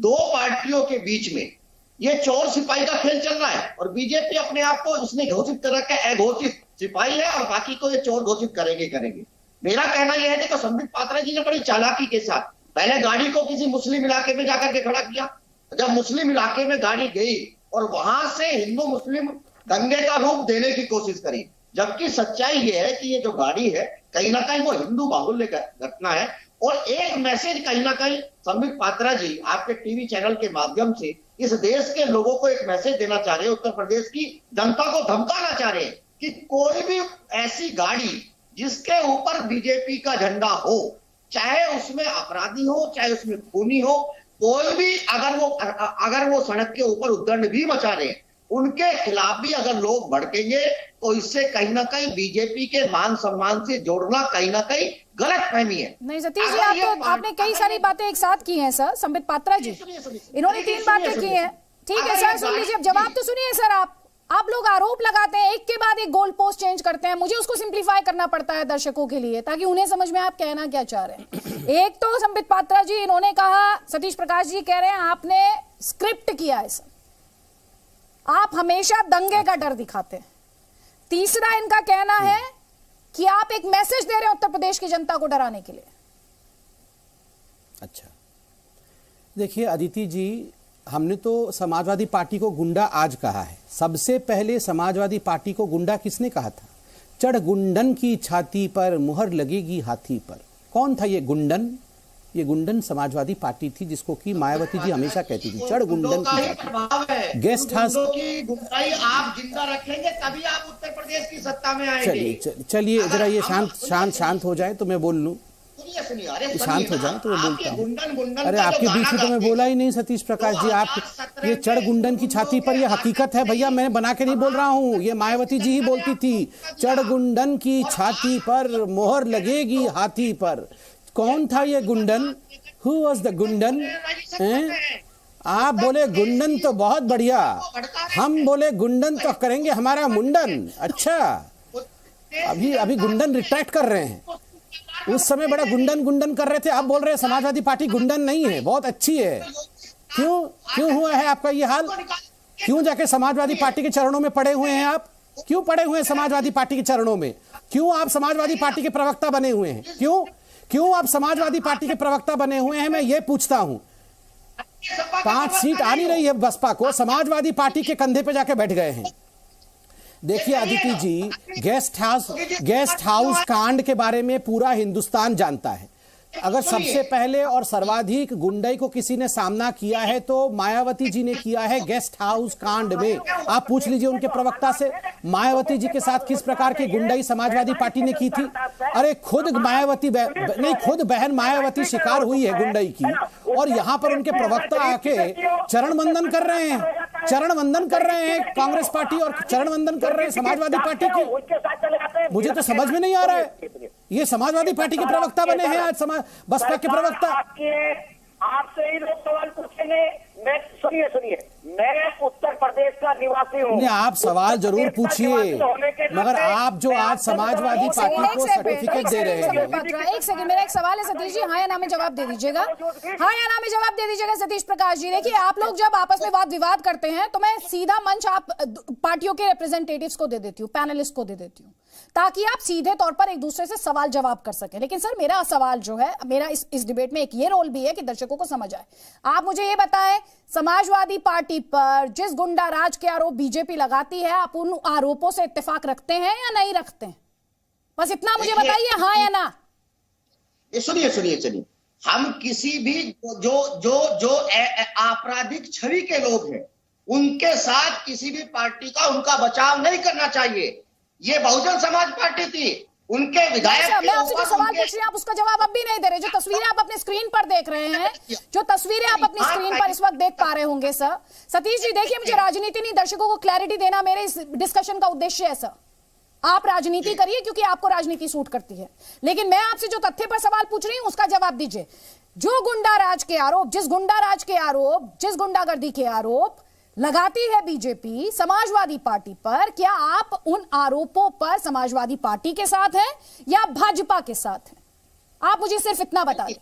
2 पार्टियों के बीच में ये चोर सिपाही का खेल चल रहा है और बीजेपी अपने आप को उसने घोषित कर रखा है अघोषित सिपाही है और बाकी को ये चोर घोषित करेंगे। मेरा कहना यह है, देखो संबित पात्रा जी ने बड़ी चालाकी के साथ पहले गाड़ी को किसी मुस्लिम इलाके में जाकर के खड़ा किया। जब मुस्लिम इलाके में गाड़ी गई और वहां से हिंदू मुस्लिम दंगे का रूप देने की कोशिश करी, जबकि सच्चाई ये है कि ये जो गाड़ी है कहीं ना कहीं वो हिंदू बाहुल्य घटना है। और एक मैसेज कहीं ना कहीं संबित पात्रा जी आपके टीवी चैनल के माध्यम से इस देश के लोगों को एक मैसेज देना चाह रहे हैं, उत्तर प्रदेश की जनता को धमकाना चाह रहे हैं कि कोई भी ऐसी गाड़ी जिसके ऊपर बीजेपी का झंडा हो, चाहे उसमें अपराधी हो चाहे उसमें खूनी हो, कोई भी अगर वो सड़क के ऊपर उद्दंड भी मचा रहे हैं, उनके खिलाफ भी अगर लोग भड़केंगे तो इससे कहीं ना कहीं बीजेपी के मान सम्मान से जोड़ना कहीं ना कहीं गलत फहमी है। नहीं सतीश जी, आपने कई सारी बातें एक साथ की हैं सर। संबित पात्रा जी इन्होंने 3 बातें की हैं। ठीक है सर, सुन लीजिए, जवाब तो सुनिए सर। आप लोग आरोप लगाते हैं, एक के बाद एक गोल पोस्ट चेंज करते हैं। मुझे उसको सिंप्लीफाई करना पड़ता है दर्शकों के लिए, ताकि उन्हें समझ में आप कहना क्या चाह रहे हैं। एक तो संबित पात्रा जी इन्होंने कहा, सतीश प्रकाश जी कह रहे हैं आपने स्क्रिप्ट किया है सर, आप हमेशा दंगे का डर दिखाते हैं। तीसरा इनका कहना है कि आप एक मैसेज दे रहे हैं उत्तर प्रदेश की जनता को डराने के लिए। अच्छा, देखिए अदिति जी, हमने तो समाजवादी पार्टी को गुंडा आज कहा है। सबसे पहले समाजवादी पार्टी को गुंडा किसने कहा था? चढ़ गुंडन की छाती पर मुहर लगेगी हाथी पर। कौन था ये गुंडन? ये गुंडन समाजवादी पार्टी थी, जिसको कि मायावती जी हमेशा कहती थी चढ़ गुंडन की छाती। गेस्ट हाउस की गुंडाई आप जिंदा रखेंगे तभी आप उत्तर प्रदेश की सत्ता में आएंगे। चलिए जरा ये शांत हो जाए तो मैं बोल लूं। शांत हो जाए तो मैं बोलता हूँ। अरे आपके बीच में तो मैं बोला ही नहीं सतीश प्रकाश जी। आप ये चढ़ गुंडन की छाती पर, ये हकीकत है भैया, मैं बना के नहीं बोल रहा हूँ, ये मायावती जी ही बोलती थी। चढ़ गुंडन की छाती पर मोहर लगेगी हाथी पर। कौन था ये गुंडन? हु वॉज द गुंडन? आप बोले गुंडन तो बहुत बढ़िया, हम बोले गुंडन तो करेंगे हमारा मुंडन। अच्छा, अभी गुंडन रिट्रैक्ट कर रहे हैं। उस समय बड़ा गुंडन कर रहे थे, अब बोल रहे हैं समाजवादी पार्टी गुंडन नहीं है, बहुत अच्छी है। क्यों हुआ है आपका ये हाल? क्यों जाके समाजवादी पार्टी के चरणों में पड़े हुए हैं आप? क्यों पड़े हुए हैं समाजवादी पार्टी के चरणों में? क्यों आप समाजवादी पार्टी के प्रवक्ता बने हुए हैं? क्यों आप समाजवादी पार्टी के प्रवक्ता बने हुए हैं? मैं ये पूछता हूं। 5 सीट आ नहीं रही है बसपा को, समाजवादी पार्टी के कंधे पे जाके बैठ गए हैं। देखिए अदिति जी, गेस्ट हाउस कांड के बारे में पूरा हिंदुस्तान जानता है। अगर सबसे पहले और सर्वाधिक गुंडाई को किसी ने सामना किया है तो मायावती जी ने किया है गेस्ट हाउस कांड में। आप पूछ लीजिए उनके प्रवक्ता से, मायावती जी के साथ किस प्रकार की गुंडाई समाजवादी पार्टी ने की थी। अरे खुद बहन मायावती शिकार हुई है गुंडाई की, और यहाँ पर उनके प्रवक्ता आके चरण वंदन कर रहे हैं कांग्रेस पार्टी और चरण वंदन कर रहे हैं समाजवादी पार्टी की। मुझे तो समझ में नहीं आ रहा है, ये समाजवादी पार्टी के प्रवक्ता बने हैं आज, बसपा के प्रवक्ता। आपसे ही लोग सवाल पूछेंगे। मैं सुनिए, मैं उत्तर प्रदेश का निवासी हूँ। आप सवाल जरूर पूछिए, मगर आप जो आज समाजवादी पार्टी को सर्टिफिकेट दे रहे हैं। एक सेकंड, मेरा एक सवाल है सतीश जी, हाँ या ना में जवाब दे दीजिएगा। सतीश प्रकाश जी, देखिए आप लोग जब आपस में वाद विवाद करते हैं तो मैं सीधा मंच आप पार्टियों के रिप्रेजेंटेटिव्स को दे देती हूँ, पैनलिस्ट को दे देती हूँ। ताकि आप सीधे तौर पर एक दूसरे से सवाल जवाब कर सकें। लेकिन सर मेरा सवाल जो है, मेरा इस डिबेट में एक ये रोल भी है कि दर्शकों को समझ आए। आप मुझे ये बताएं, समाजवादी पार्टी पर जिस गुंडा राज के आरोप बीजेपी लगाती है, आप उन आरोपों से इत्तेफाक रखते हैं या नहीं रखते हैं? बस इतना मुझे बताइए, हाँ या ना। सुनिए, हम किसी भी जो आपराधिक छवि के लोग हैं उनके साथ किसी भी पार्टी का उनका बचाव नहीं करना चाहिए। ये बहुजन समाज पार्टी थी, उनके विधायक मैं आपसे जो सवाल पूछ रही हूं आप उसका जवाब अब भी नहीं दे रहे। जो तस्वीरें आप अपने स्क्रीन पर देख रहे हैं, जो तस्वीरें आप अपनी स्क्रीन पर इस वक्त देख पा रहे होंगे सर। सतीश जी देखिए, मुझे राजनीति नहीं, दर्शकों को क्लैरिटी देना मेरे इस डिस्कशन का उद्देश्य है सर। आप राजनीति करिए क्योंकि आपको राजनीति सूट करती है, लेकिन मैं आपसे जो तथ्य पर सवाल पूछ रही हूं उसका जवाब दीजिए। जो गुंडा राज के आरोप, जिस गुंडागर्दी के आरोप लगाती है बीजेपी समाजवादी पार्टी पर, क्या आप उन आरोपों पर समाजवादी पार्टी के साथ हैं या भाजपा के साथ हैं? आप मुझे सिर्फ इतना बता दें।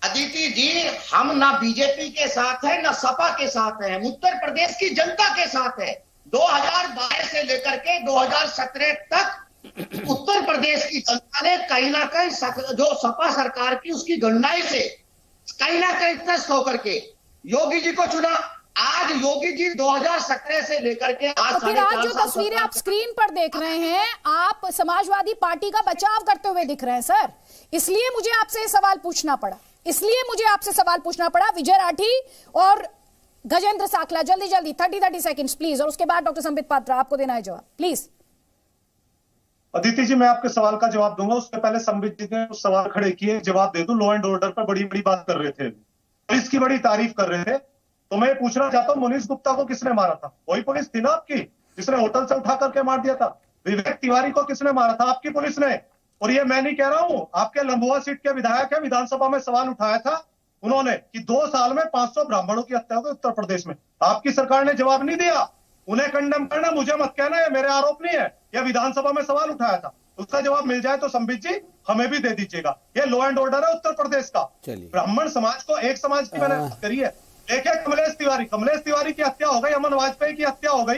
अदिति जी, हम ना बीजेपी के साथ हैं ना सपा के साथ हैं, उत्तर प्रदेश की जनता के साथ है। 2012 से लेकर के 2017 तक उत्तर प्रदेश की जनता ने कहीं ना कहीं जो सपा सरकार की उसकी गणनाई से कहीं ना कहीं त्रस्त होकर के योगी जी को चुना। आज योगी जी 2017 से लेकर के आज जो तस्वीरें आप स्क्रीन पर देख रहे हैं, आप समाजवादी पार्टी का बचाव करते हुए दिख रहे हैं सर। इसलिए मुझे आपसे सवाल पूछना पड़ा। विजय राठी और गजेंद्र साकला, जल्दी 30 सेकंड्स प्लीज, और उसके बाद डॉक्टर संबित पात्रा आपको देना है जवाब, प्लीज। अदिति जी, मैं आपके सवाल का जवाब दूंगा, उससे पहले संबित जी ने सवाल खड़े किए, जवाब दे दूं। लॉ एंड ऑर्डर पर बड़ी बात कर रहे थे, पुलिस की बड़ी तारीफ कर रहे थे, तो मैं पूछना चाहता हूं मनीष गुप्ता को किसने मारा था? वही पुलिस थी ना आपकी जिसने होटल से उठा करके मार दिया था। विवेक तिवारी को किसने मारा था? आपकी पुलिस ने। और ये मैं नहीं कह रहा हूं, आपके लंबुआ सीट के विधायक है, विधानसभा में सवाल उठाया था उन्होंने कि 2 साल में 500 ब्राह्मणों की हत्या हो गई उत्तर प्रदेश में। आपकी सरकार ने जवाब नहीं दिया। उन्हें कंडेम करना, मुझे मत कहना, ये मेरे आरोप नहीं है, यह विधानसभा में सवाल उठाया था। उसका जवाब मिल जाए तो संबित जी हमें भी दे दीजिएगा। ये लॉ एंड ऑर्डर है उत्तर प्रदेश का। ब्राह्मण समाज को एक समाज की मैंने बात करी है। देखिए कमलेश तिवारी की हत्या हो गई, अमन वाजपेयी की हत्या हो गई,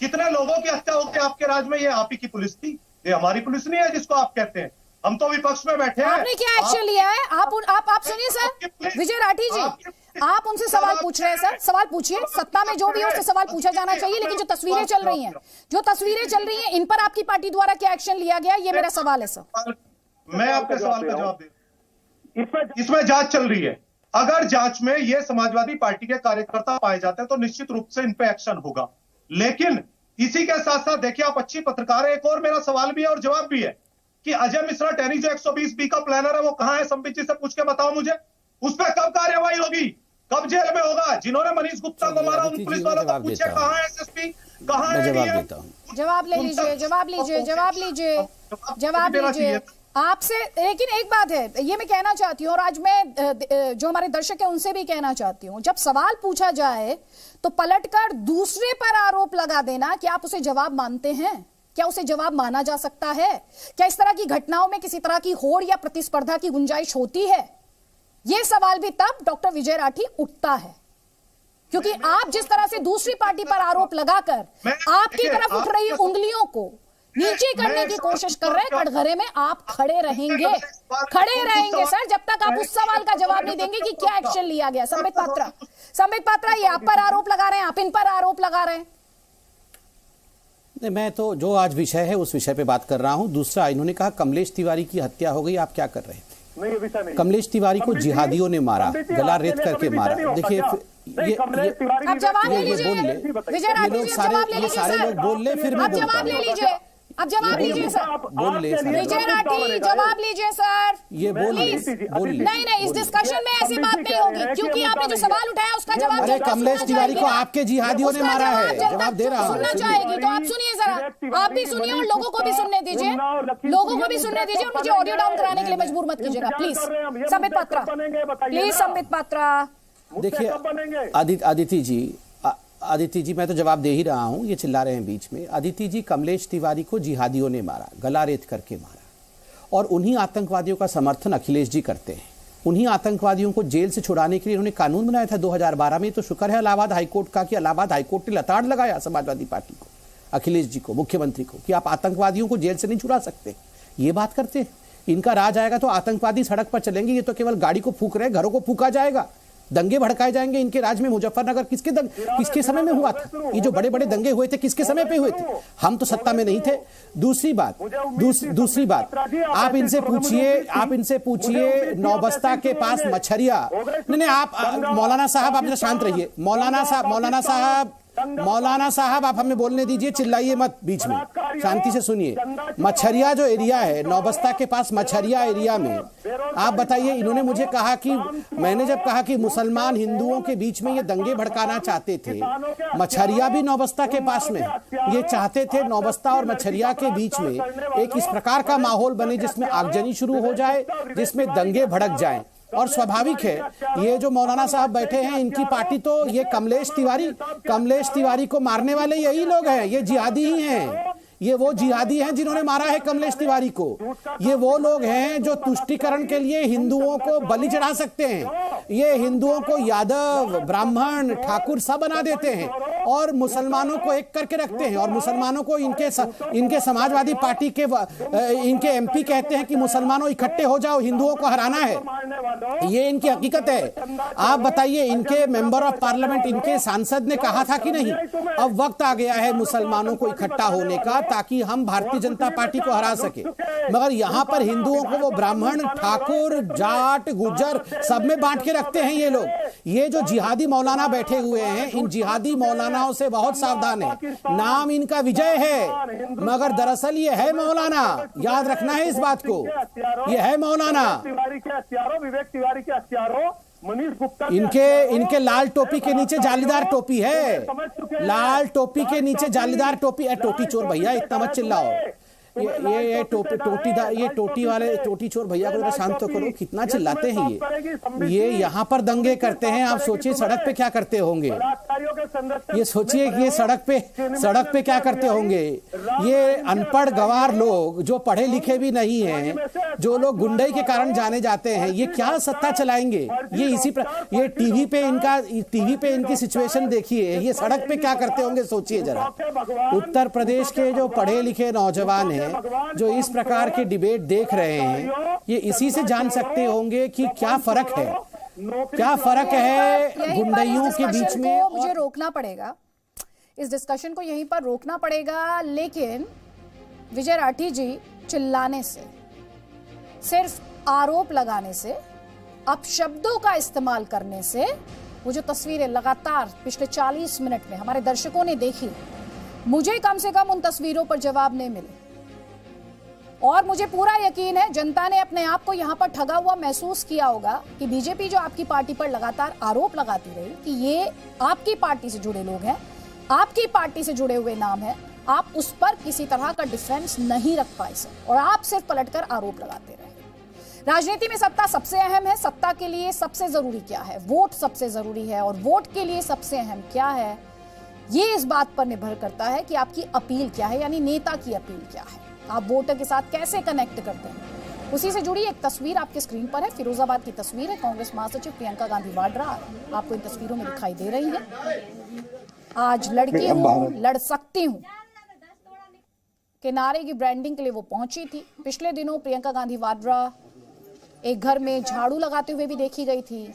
कितने लोगों की हत्या हो गई आपके राज्य में। ये आप ही की पुलिस थी, ये हमारी पुलिस नहीं है जिसको आप कहते हैं। हम तो विपक्ष में बैठे हैं। आपने क्या एक्शन लिया है? आप सुनिए सर, विजय राठी जी, आप उनसे सवाल पूछ रहे हैं सर, सवाल पूछिए। सत्ता में जो भी हो उससे सवाल पूछा जाना चाहिए, लेकिन जो तस्वीरें चल रही हैं इन पर आपकी पार्टी द्वारा क्या एक्शन लिया गया, ये मेरा सवाल है सर। मैं आपके सवाल का जवाब दे। इसमें जांच चल रही है। अगर जांच में ये समाजवादी पार्टी के कार्यकर्ता पाए जाते हैं तो निश्चित रूप से इन पे एक्शन होगा। लेकिन इसी के साथ साथ देखिए, आप अच्छी पत्रकार है, एक और मेरा सवाल भी है और जवाब भी है कि अजय मिश्रा टेरी जो 120B का प्लानर है वो कहां है? संबित जी से पूछ के बताओ मुझे। उस पर कब कार्रवाई होगी, कब जेल में होगा? जिन्होंने मनीष गुप्ता को मारा उन पुलिस वालों को पूछे कहां है एसएसपी, कहां है एडीएम? जवाब लीजिए आपसे। लेकिन एक बात है, ये मैं कहना चाहती हूँ और आज मैं जो हमारे दर्शक है उनसे भी कहना चाहती हूँ, जब सवाल पूछा जाए तो पलटकर दूसरे पर आरोप लगा देना, क्या आप उसे जवाब मानते हैं? क्या उसे जवाब माना जा सकता है? क्या इस तरह की घटनाओं में किसी तरह की होड़ या प्रतिस्पर्धा की गुंजाइश होती है? यह सवाल भी तब डॉक्टर विजय राठी उठता है क्योंकि आप जिस तरह से दूसरी पार्टी पर आरोप लगाकर आपकी तरफ उठ रही उंगलियों को नीचे करने की कोशिश कर रहे हैं, कटघरे में आप खड़े रहेंगे सर जब तक आप उस सवाल का जवाब नहीं देंगे कि क्या एक्शन लिया गया। संबित पात्रा, ये आप पर आरोप लगा रहे हैं, आप इन पर आरोप लगा रहे हैं। नहीं, मैं तो जो आज विषय है उस विषय पे बात कर रहा हूं। दूसरा, इन्होंने कहा कमलेश तिवारी की हत्या हो गई, आप क्या कर रहे थे? नहीं, कमलेश तिवारी को जिहादियों ने मारा, गला रेत करके मारा। देखिए अब जवाब ले लीजिए, विजय राठी जी जवाब ले लीजिए सर, लोग बोल ले, फिर आप जवाब ले लीजिए, अब जवाब लीजिए सर, विजय राठी जवाब लीजिए सर, ये बोल नहीं, इस डिस्कशन में ऐसी बात नहीं होगी क्योंकि आपने जो सवाल उठाया उसका जवाब। अरे कमलेश तिवारी को आपके जिहादियों ने मारा है, जवाब दे रहा हूं। सुनना चाहेगी तो आप सुनिए जरा, आप भी सुनिए और लोगों को भी सुनने दीजिए, और मुझे ऑडियो डाउन कराने के लिए मजबूर मत कीजिएगा प्लीज। संबित पात्रा, प्लीज संबित पात्रा। देखिए आदिति जी मैं तो जवाब दे ही रहा हूं, ये चिल्ला रहे हैं बीच में। आदिति जी, कमलेश तिवारी को जिहादियों ने मारा, गला रेत करके मारा, और उन्हीं आतंकवादियों का समर्थन अखिलेश जी करते हैं। उन्हीं आतंकवादियों को जेल से छुड़ाने के लिए उन्होंने कानून बनाया था 2012 में। तो शुक्र है इलाहाबाद हाईकोर्ट का कि इलाहाबाद हाईकोर्ट ने लताड़ लगाया समाजवादी पार्टी को। अखिलेश जी को, मुख्यमंत्री को, कि आप आतंकवादियों को जेल से नहीं छुड़ा सकते। ये बात करते हैं। इनका राज आएगा तो आतंकवादी सड़क पर चलेंगे। ये तो केवल गाड़ी को फूंक रहे हैं, घरों को फूंका जाएगा, दंगे भड़काए जाएंगे इनके राज में। मुजफ्फरनगर किसके समय में हुआ था? ये जो बड़े बड़े दंगे हुए थे किसके समय पे हुए थे? हम तो सत्ता में नहीं थे। दूसरी बात आप इनसे पूछिए नौबस्ता के पास मछरिया, नहीं आप मौलाना साहब आप जरा शांत रहिए। मौलाना साहब आप हमें बोलने दीजिए, चिल्लाइए मत बीच में, शांति से सुनिए। मछरिया जो एरिया है, नौबस्ता के पास मछरिया एरिया में, आप बताइए, इन्होंने मुझे कहा कि मैंने जब कहा कि मुसलमान हिंदुओं के बीच में ये दंगे भड़काना चाहते थे, मछरिया भी नौबस्ता के पास में, ये चाहते थे नौबस्ता और मछरिया के बीच में एक इस प्रकार का माहौल बने जिसमें आगजनी शुरू हो जाए, जिसमें दंगे भड़क जाएं। और स्वाभाविक है, ये जो मौलाना साहब बैठे हैं, इनकी पार्टी तो ये कमलेश तिवारी को मारने वाले यही लोग हैं, ये जिहादी ही हैं। ये वो जिहादी हैं जिन्होंने मारा है कमलेश तिवारी को। ये वो लोग हैं जो तुष्टीकरण के लिए हिंदुओं को बलि चढ़ा सकते हैं। ये हिंदुओं को यादव, ब्राह्मण, ठाकुर सब बना देते हैं और मुसलमानों को एक करके रखते हैं। और मुसलमानों को इनके समाजवादी पार्टी के इनके एमपी कहते हैं कि मुसलमानों इकट्ठे हो जाओ, हिंदुओं को हराना है। ये इनकी हकीकत है। आप बताइए, इनके मेंबर ऑफ पार्लियामेंट, इनके सांसद ने कहा था कि नहीं, अब वक्त आ गया है मुसलमानों को इकट्ठा होने का ताकि हम भारतीय जनता पार्टी को हरा सके। मगर यहां पर हिंदुओं को वो ब्राह्मण, ठाकुर, जाट, गुज्जर सब में बांट के रखते हैं ये लोग। ये जो जिहादी मौलाना बैठे हुए हैं, इन जिहादी मौलानाओं से बहुत सावधान है। नाम इनका विजय है, मगर दरअसल ये है मौलाना। याद रखना है इस बात को, ये है मौलाना। विवेक तिवारी के हत्यारों, मनीष गुप्ता, इनके लाल टोपी के नीचे जालीदार टोपी है, लाल टोपी के नीचे जालीदार टोपी है। टोटी चोर भैया इतना मत चिल्लाओ। ये टोटी चोर भैया को शांत तो करो, कितना चिल्लाते हैं ये यहाँ पर दंगे करते हैं। आप सोचिए सड़क पे क्या करते होंगे, ये सोचिए कि ये सड़क पे क्या करते होंगे। ये अनपढ़ गंवार लोग जो पढ़े लिखे भी नहीं हैं, जो लोग गुंडई के कारण जाने जाते हैं, ये क्या सत्ता चलाएंगे। ये टीवी पे इनकी सिचुएशन देखिए, ये सड़क पे क्या करते होंगे सोचिए जरा। उत्तर प्रदेश के जो पढ़े लिखे नौजवान हैं जो इस प्रकार के डिबेट देख रहे हैं, ये इसी से जान सकते होंगे कि क्या फर्क है गुंडइयों के बीच में। मुझे रोकना पड़ेगा, इस डिस्कशन को यहीं पर रोकना पड़ेगा। लेकिन विजय राठी जी चिल्लाने से, सिर्फ आरोप लगाने से, अपशब्दों का इस्तेमाल करने से, वो जो तस्वीरें लगातार पिछले 40 मिनट में हमारे दर्शकों ने देखी, मुझे कम से कम उन तस्वीरों पर जवाब नहीं मिले। और मुझे पूरा यकीन है जनता ने अपने आप को यहां पर ठगा हुआ महसूस किया होगा कि बीजेपी जो आपकी पार्टी पर लगातार आरोप लगाती रही कि ये आपकी पार्टी से जुड़े लोग हैं, आपकी पार्टी से जुड़े हुए नाम है, आप उस पर किसी तरह का डिफेंस नहीं रख पाए सर, और आप सिर्फ पलटकर आरोप लगाते रहे। राजनीति में सत्ता सबसे अहम है। सत्ता के लिए सबसे जरूरी क्या है? वोट सबसे जरूरी है। और वोट के लिए सबसे अहम क्या है, ये इस बात पर निर्भर करता है कि आपकी अपील क्या है, यानी नेता की अपील क्या है, आप वोटर के साथ कैसे कनेक्ट करते हैं। उसी से जुड़ी एक तस्वीर आपके स्क्रीन पर है, फिरोजाबाद की तस्वीर है। कांग्रेस महासचिव प्रियंका गांधी वाड्रा आपको इन तस्वीरों में दिखाई दे रही है। आज लड़की हूं, लड़ सकती हूं के नारे की ब्रांडिंग के लिए वो पहुंची थी। पिछले दिनों प्रियंका गांधी वाड्रा एक घर में झाड़ू लगाते हुए भी देखी गई थी।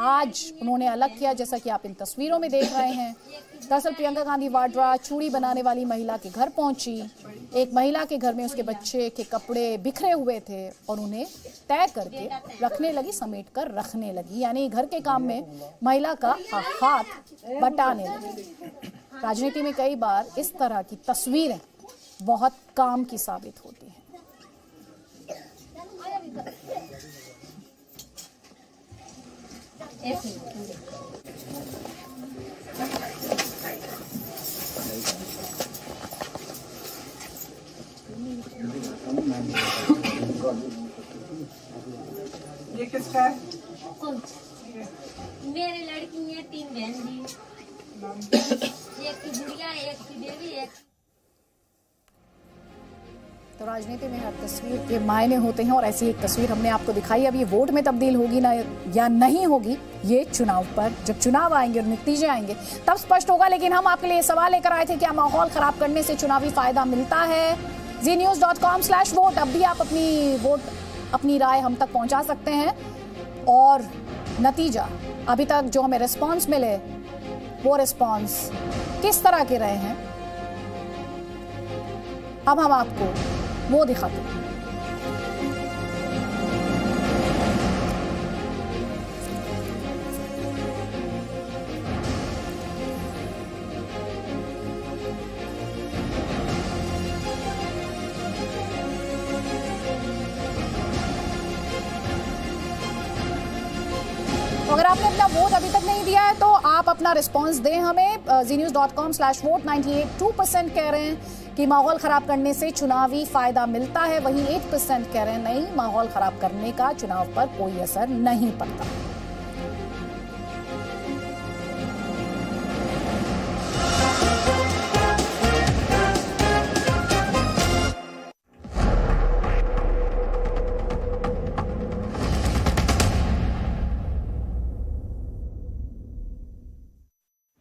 आज उन्होंने अलग किया, जैसा कि आप इन तस्वीरों में देख रहे हैं। दरअसल प्रियंका गांधी वाड्रा चूड़ी बनाने वाली महिला के घर पहुंची। एक महिला के घर में उसके बच्चे के कपड़े बिखरे हुए थे और उन्हें तय करके रखने लगी, समेट कर रखने लगी, यानी घर के काम में महिला का हाथ बटाने लगी। राजनीति में कई बार इस तरह की तस्वीरें बहुत काम की साबित होती हैं। ये किसका है? मेरी लड़की है, 3 बहन जी, एक की गुड़िया, एक की बेबी, एक। तो राजनीति में हर तस्वीर के मायने होते हैं और ऐसी एक तस्वीर हमने आपको दिखाई। अब ये वोट में तब्दील होगी ना या नहीं होगी, ये चुनाव पर जब चुनाव आएंगे और नतीजे आएंगे तब स्पष्ट होगा। लेकिन हम आपके लिए सवाल लेकर आए थे, क्या माहौल खराब करने से चुनावी फायदा मिलता है? znews.com/vote। अब भी आप अपनी राय हम तक पहुंचा सकते हैं। और नतीजा अभी तक जो हमें रिस्पॉन्स मिले वो रिस्पॉन्स किस तरह के रहे हैं, अब हम आपको वो दिखाते हैं। अगर आपने अपना वोट अभी तक नहीं दिया है तो आप अपना रिस्पॉन्स दें हमें। znews.com/vote 98% कह रहे हैं कि माहौल खराब करने से चुनावी फायदा मिलता है, वहीं 8% कह रहे हैं नहीं, माहौल खराब करने का चुनाव पर कोई असर नहीं पड़ता।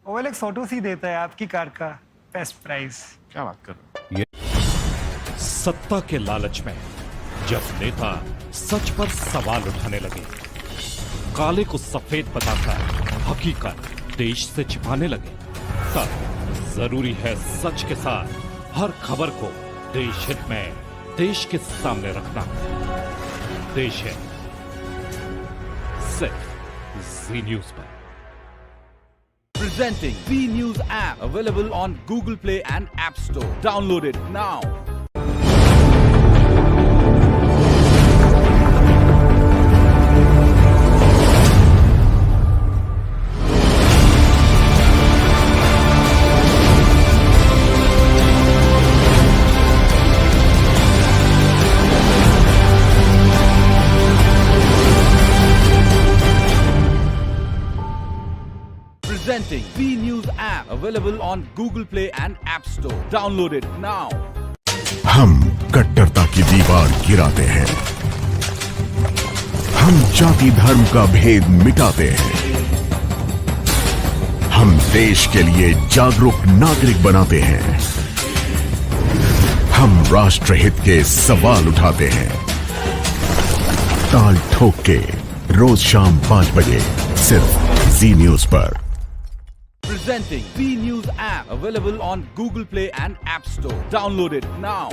OLX ऑटोस ही देता है आपकी कार का बेस्ट प्राइस। क्या बात कर रहे हो? सत्ता के लालच में जब नेता सच पर सवाल उठाने लगे, काले को सफेद बताकर हकीकत देश से छिपाने लगे, तब जरूरी है सच के साथ हर खबर को देश हित में देश के सामने रखना। देश है सिर्फ जी न्यूज पर। Presenting V News app, available on Google Play and App Store. Download it now. Presenting V News app, available on Google Play and App Store. Download it now. हम कट्टरता की दीवार गिराते हैं, हम जाति धर्म का भेद मिटाते हैं, हम देश के लिए जागरूक नागरिक बनाते हैं, हम राष्ट्रहित के सवाल उठाते हैं। ताल ठोक के रोज शाम 5 बजे सिर्फ जी न्यूज पर। Presenting V News app, available on Google Play and App Store. Download it now.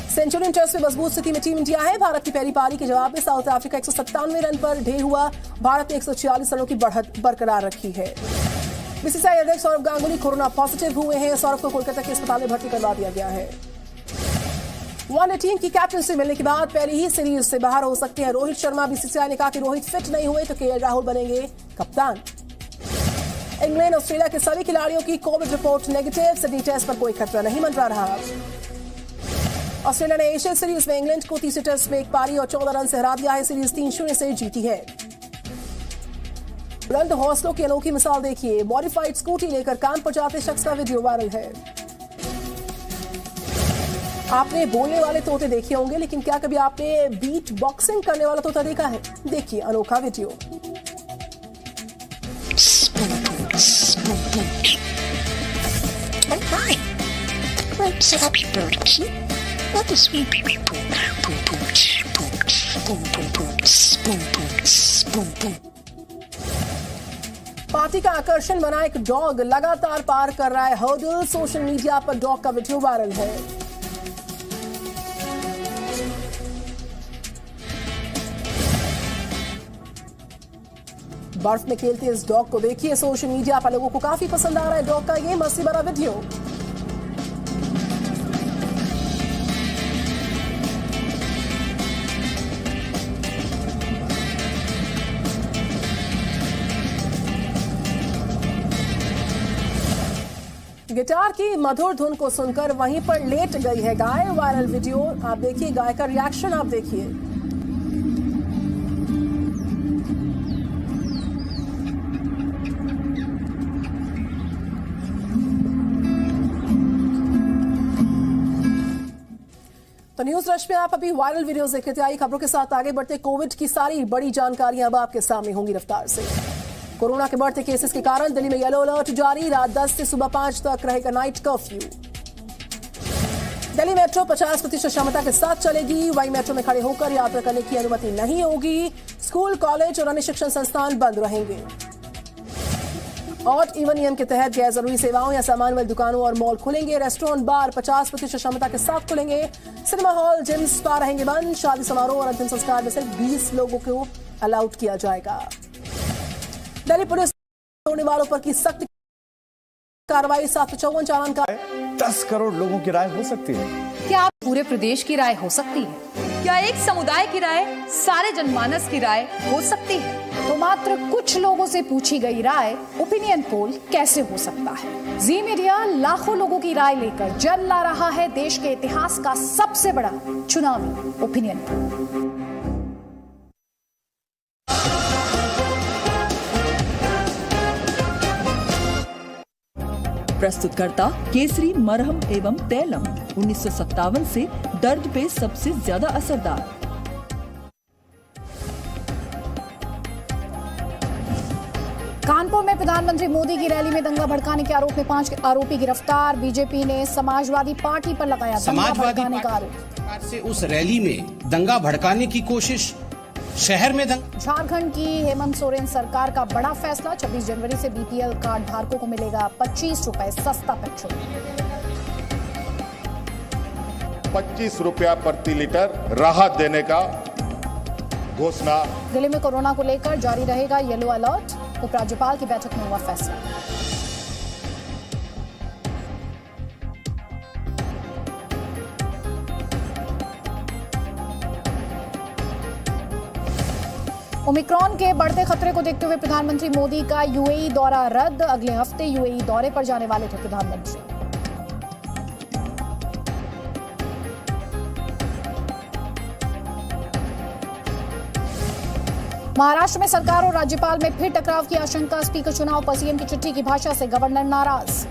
Centurion test में मजबूत स्थिति में टीम इंडिया है। भारत की पहली पारी के जवाब में साउथ अफ्रीका 197 रन पर ढेर हुआ। भारत ने 146 रनों की बढ़त बरकरार रखी है। बीसीसीआई अध्यक्ष सौरव गांगुली कोरोना पॉजिटिव हुए हैं। सौरव को कोलकाता के अस्पताल में भर्ती करवा दिया गया है। वनडे टीम की कैप्टनसी मिलने के बाद पहले ही सीरीज से बाहर हो सकते हैं रोहित शर्मा। बीसीसीआई ने कहा कि रोहित फिट नहीं हुए तो केएल राहुल बनेंगे कप्तान। इंग्लैंड ऑस्ट्रेलिया के सभी खिलाड़ियों की Covid report negative. Sydney test पर कोई खतरा नहीं मंडरा रहा। ऑस्ट्रेलिया ने एशिया सीरीज में इंग्लैंड को तीसरे टेस्ट में 1 पारी और 14 रन से हरा दिया है। सीरीज 3-0 से जीती है। बुलंद हौसलों की अनोखी मिसाल देखिए। मॉडिफाइड स्कूटी लेकर काम पर जाते शख्स का वीडियो वायरल है। आपने बोलने वाले तोते देखे होंगे, लेकिन क्या कभी आपने बीट बॉक्सिंग करने वाला तोता देखा है? देखिए अनोखा वीडियो। पार्टी का आकर्षण बना एक डॉग लगातार पार कर रहा है हर्डल। सोशल मीडिया पर डॉग का वीडियो वायरल है। बर्फ में खेलते इस डॉग को देखिए। सोशल मीडिया पर लोगों को काफी पसंद आ रहा है डॉग का ये मस्ती भरा वीडियो। गिटार की मधुर धुन को सुनकर वहीं पर लेट गई है गाय। वायरल वीडियो आप देखिए, गाय का रिएक्शन आप देखिए। न्यूज रश में आप अभी वायरल वीडियोस देख रहे थे। आई खबरों के साथ आगे बढ़ते कोविड की सारी बड़ी जानकारियां अब आपके सामने होंगी रफ्तार से। कोरोना के बढ़ते केसेस के कारण दिल्ली में येलो अलर्ट जारी, रात 10 से सुबह 5 तक रहेगा नाइट कर्फ्यू। दिल्ली मेट्रो 50% क्षमता के साथ चलेगी, वहीं मेट्रो में खड़े होकर यात्रा करने की अनुमति नहीं होगी। स्कूल, कॉलेज और अन्य शिक्षण संस्थान बंद रहेंगे। ऑड इवन नियम के तहत गैर जरूरी सेवाओं या सामान वाली दुकानों और मॉल खुलेंगे। रेस्टोरेंट, बार 50% क्षमता के साथ खुलेंगे। सिनेमा हॉल, जिम, स्पा रहेंगे बंद। शादी समारोह और अंतिम संस्कार में सिर्फ 20 लोगों को अलाउड किया जाएगा। दिल्ली पुलिस होने वालों पर की सख्त कार्रवाई, 754 चालान का। 10 करोड़ लोगों की राय हो सकती है। क्या पूरे प्रदेश की राय हो सकती है? क्या एक समुदाय की राय सारे जनमानस की राय हो सकती है? तो मात्र कुछ लोगों से पूछी गई राय ओपिनियन पोल कैसे हो सकता है? जी मीडिया लाखों लोगों की राय लेकर जल ला रहा है देश के इतिहास का सबसे बड़ा चुनावी ओपिनियन पोल। प्रस्तुतकर्ता केसरी मरहम एवं तैलम 1957 से दर्द पे सबसे ज्यादा असरदार। कानपुर में प्रधानमंत्री मोदी की रैली में दंगा भड़काने के आरोप में 5 आरोपी गिरफ्तार। बीजेपी ने समाजवादी पार्टी पर लगाया दंगा भड़काने का आरोप। से उस रैली में दंगा भड़काने की कोशिश, शहर में झारखंड की हेमंत सोरेन सरकार का बड़ा फैसला, 26 जनवरी से बीपीएल कार्ड धारकों को मिलेगा 25 रुपए सस्ता पेट्रोल। 25 रुपया प्रति लीटर राहत देने का घोषणा। दिल्ली में कोरोना को लेकर जारी रहेगा येलो अलर्ट, उपराज्यपाल की बैठक में हुआ फैसला। ओमिक्रॉन के बढ़ते खतरे को देखते हुए प्रधानमंत्री मोदी का यूएई दौरा रद्द। अगले हफ्ते यूएई दौरे पर जाने वाले थे प्रधानमंत्री। महाराष्ट्र में सरकार और राज्यपाल में फिर टकराव की आशंका। स्पीकर चुनाव पर सीएम की चिट्ठी की भाषा से गवर्नर नाराज।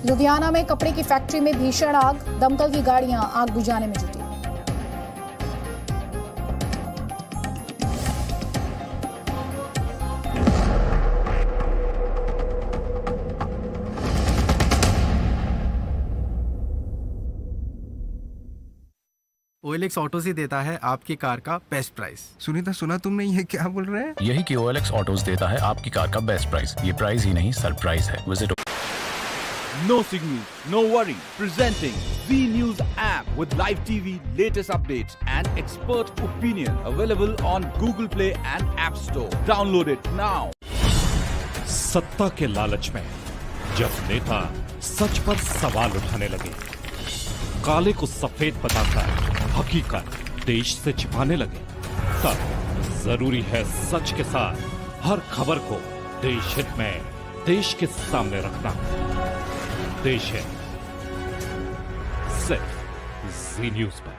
लुधियाना में कपड़े की फैक्ट्री में भीषण आग, दमकल की गाड़ियां आग बुझाने में जुटी। OLX ऑटोज ही देता है आपकी कार का बेस्ट प्राइस। सुनीता, सुना तुमने ये क्या बोल रहे हैं? यही कि OLX ऑटोज देता है आपकी कार का बेस्ट प्राइस। ये प्राइस ही नहीं, सरप्राइज है। Visit No signal, no worry. Presenting V News app with live TV, latest updates and expert opinion. Available on Google Play and App Store. Download it now. सत्ता के लालच में जब नेता सच पर सवाल उठाने लगे, काले को सफेद बताकर हकीकत देश से छिपाने लगे, तब जरूरी है सच के साथ हर खबर को देश हित में देश के सामने रखना। देश है सिर्फ जी न्यूज पर।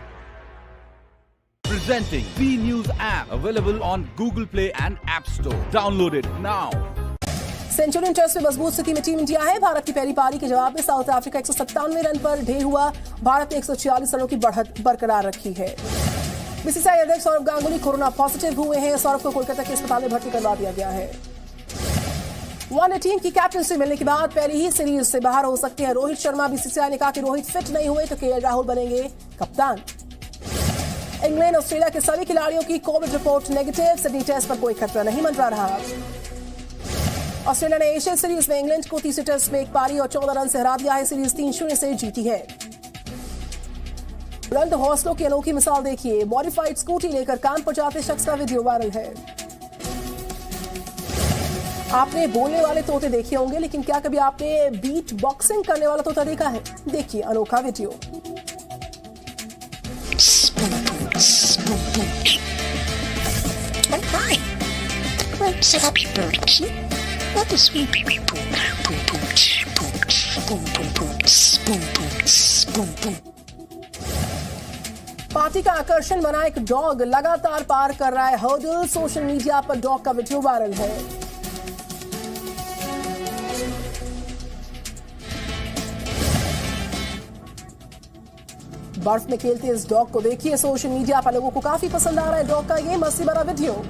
Presenting V News app. Available on Google Play and App Store. Download it now. Centurion test में मजबूत स्थिति में टीम इंडिया है। भारत की पहली पारी के जवाब में साउथ अफ्रीका 197 रन पर ढेर हुआ। भारत ने 146 रनों की बढ़त बरकरार रखी है। बीसीसीआई अध्यक्ष सौरव गांगुली कोरोना पॉजिटिव हुए हैं। सौरव को कोलकाता के अस्पताल में भर्ती करवा दिया गया है। वनडे टीम की कैप्टनसी मिलने के बाद पहली ही सीरीज से बाहर हो सकते हैं रोहित शर्मा। बीसीसीआई ने कहा कि रोहित फिट नहीं हुए तो केएल राहुल बनेंगे कप्तान। इंग्लैंड ऑस्ट्रेलिया के सभी खिलाड़ियों की Covid report negative. Sydney test पर कोई खतरा नहीं मंडरा रहा। ऑस्ट्रेलिया ने एशियन सीरीज में इंग्लैंड को तीसरे टेस्ट में 1 पारी और 14 रन से हरा दिया है। सीरीज 3-0 से जीती है। बुलंद हौसलों की अनोखी मिसाल देखिए। मॉडिफाइड स्कूटी लेकर काम पर जाते शख्स का वीडियो वायरल है। आपने बोलने वाले तोते देखे होंगे, लेकिन क्या कभी आपने बीट बॉक्सिंग करने वाला तोता देखा है? देखिए अनोखा वीडियो। पार्टी का आकर्षण बना एक डॉग लगातार पार कर रहा है हर्डल। सोशल मीडिया पर डॉग का वीडियो वायरल है। बर्फ में खेलते इस डॉग को देखिए। सोशल मीडिया पर लोगों को काफी पसंद आ रहा है डॉग का ये मस्ती भरा वीडियो।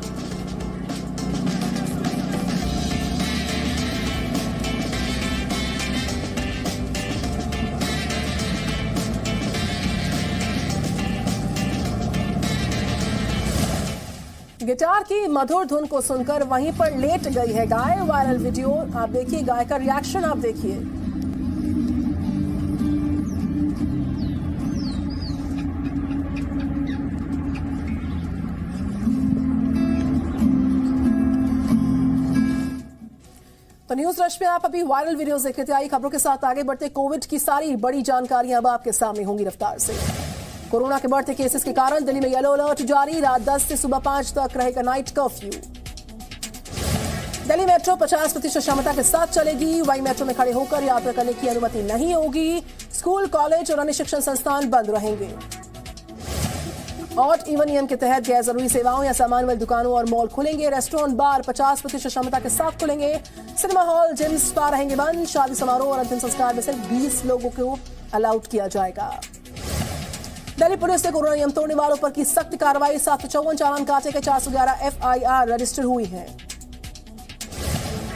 गिटार की मधुर धुन को सुनकर वहीं पर लेट गई है गाय। वायरल वीडियो आप देखिए, गाय का रिएक्शन आप देखिए। तो न्यूज रश में आप अभी वायरल वीडियोस देख रहे थे। आई खबरों के साथ आगे बढ़ते। कोविड की सारी बड़ी जानकारियां अब आपके सामने होंगी रफ्तार से। कोरोना के बढ़ते केसेस के कारण दिल्ली में येलो अलर्ट जारी। रात 10 से सुबह 5 तक रहेगा नाइट कर्फ्यू। दिल्ली मेट्रो 50% क्षमता के साथ चलेगी। वहीं मेट्रो में खड़े होकर यात्रा करने की अनुमति नहीं होगी। स्कूल, कॉलेज और अन्य शिक्षण संस्थान बंद रहेंगे। ऑड इवन नियम के तहत गैर जरूरी सेवाओं या सामान वाली दुकानों और मॉल खुलेंगे। रेस्टोरेंट, बार 50% क्षमता के साथ खुलेंगे। सिनेमा हॉल, जिम, स्पा रहेंगे बंद। शादी समारोह और अंतिम संस्कार में सिर्फ 20 लोगों को अलाउड किया जाएगा। दिल्ली पुलिस ने कोरोना नियम तोड़ने वालों पर की सख्त कार्रवाई। 754 चालान काटे के 411 FIR रजिस्टर हुई है।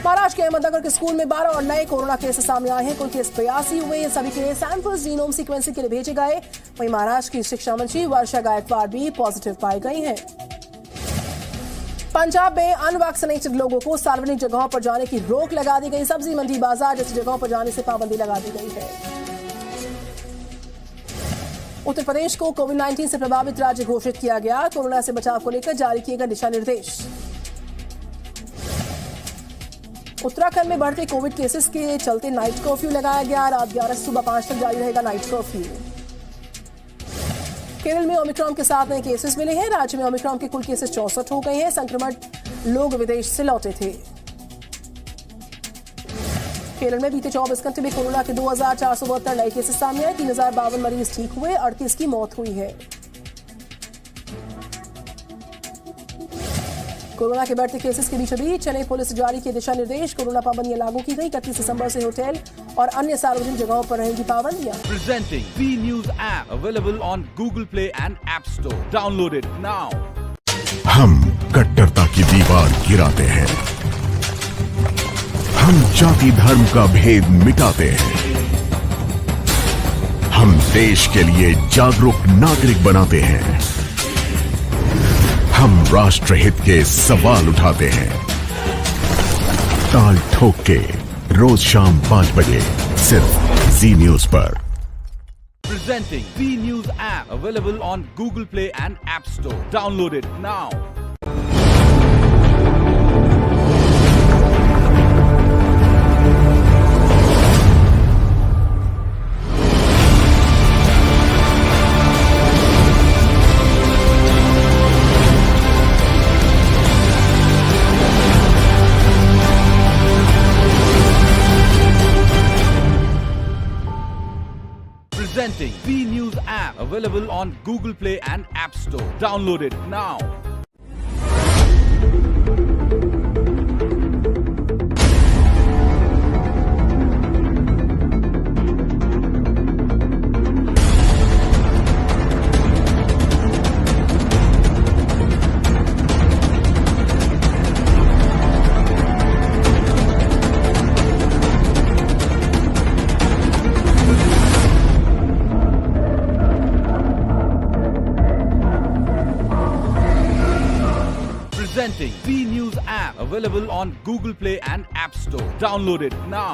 महाराष्ट्र के अहमदनगर के स्कूल में 12 और नए कोरोना केस सामने आए हैं। कुल केस 82 हुए हैं। सभी के सैंपल्स जीनोम सीक्वेंसिंग के लिए भेजे गए। वहीं महाराष्ट्र की शिक्षा मंत्री वर्षा गायकवाड़ भी पॉजिटिव पाई गई हैं। पंजाब में अनवैक्सीनेटेड लोगों को सार्वजनिक जगहों पर जाने की रोक लगा दी गई। सब्जी मंडी, बाजार जैसी जगहों पर जाने से पाबंदी लगा दी गई है। उत्तर प्रदेश को कोविड-19 से प्रभावित राज्य घोषित किया गया। कोरोना से बचाव को लेकर जारी किए गए दिशा निर्देश। उत्तराखंड में बढ़ते कोविड केसेस के चलते नाइट कर्फ्यू लगाया गया। रात 11 से सुबह 5 तक जारी रहेगा नाइट कर्फ्यू। केरल में ओमिक्रॉन के साथ नए केसेस मिले हैं। राज्य में ओमिक्रॉन के कुल केसेस 64 हो गए हैं। संक्रमित लोग विदेश से लौटे थे। केरल में बीते 24 घंटे में कोरोना के 2472 नए केसेस सामने आए। 3052 मरीज ठीक हुए। 38 की मौत हुई है। कोरोना के बढ़ते केसेस के बीच चेन्नई पुलिस जारी किए दिशा निर्देश। कोरोना पाबंदियां लागू की गई। 31 दिसंबर से होटल और अन्य सार्वजनिक जगहों पर रहेंगी पाबंदियां। Presenting V News app available on Google Play and App Store. Download it now. हम कट्टरता की दीवार गिराते हैं। हम जाति धर्म का भेद मिटाते हैं। हम देश के लिए जागरूक नागरिक बनाते हैं। हम राष्ट्रहित के सवाल उठाते हैं। ताल ठोक के रोज शाम 5 बजे सिर्फ जी न्यूज पर। Presenting V News app available on Google Play and App Store. Download it now. Presenting V News app available on Google Play and App Store. Download it now. Presenting V News app available on Google Play and App Store. Download it now.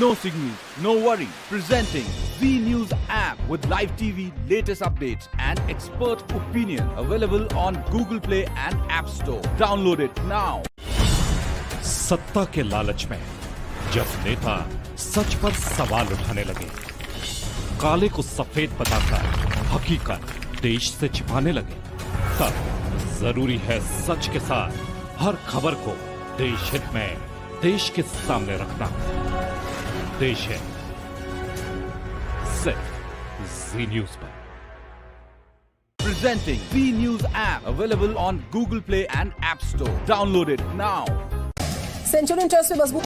No signal, no worry. Presenting V News app with live TV, latest updates and expert opinion available on Google Play and App Store. Download it now. सत्ता के लालच में जब नेता सच पर सवाल उठाने लगे, काले को सफेद बताकर हकीकत देश से छिपाने लगे, तब जरूरी है सच के साथ हर खबर को देश हित में देश के सामने रखना। देश है सिर्फ जी न्यूज पर। presenting Z News app, available on Google Play and App Store. Download it now. Centurion trust में मजबूत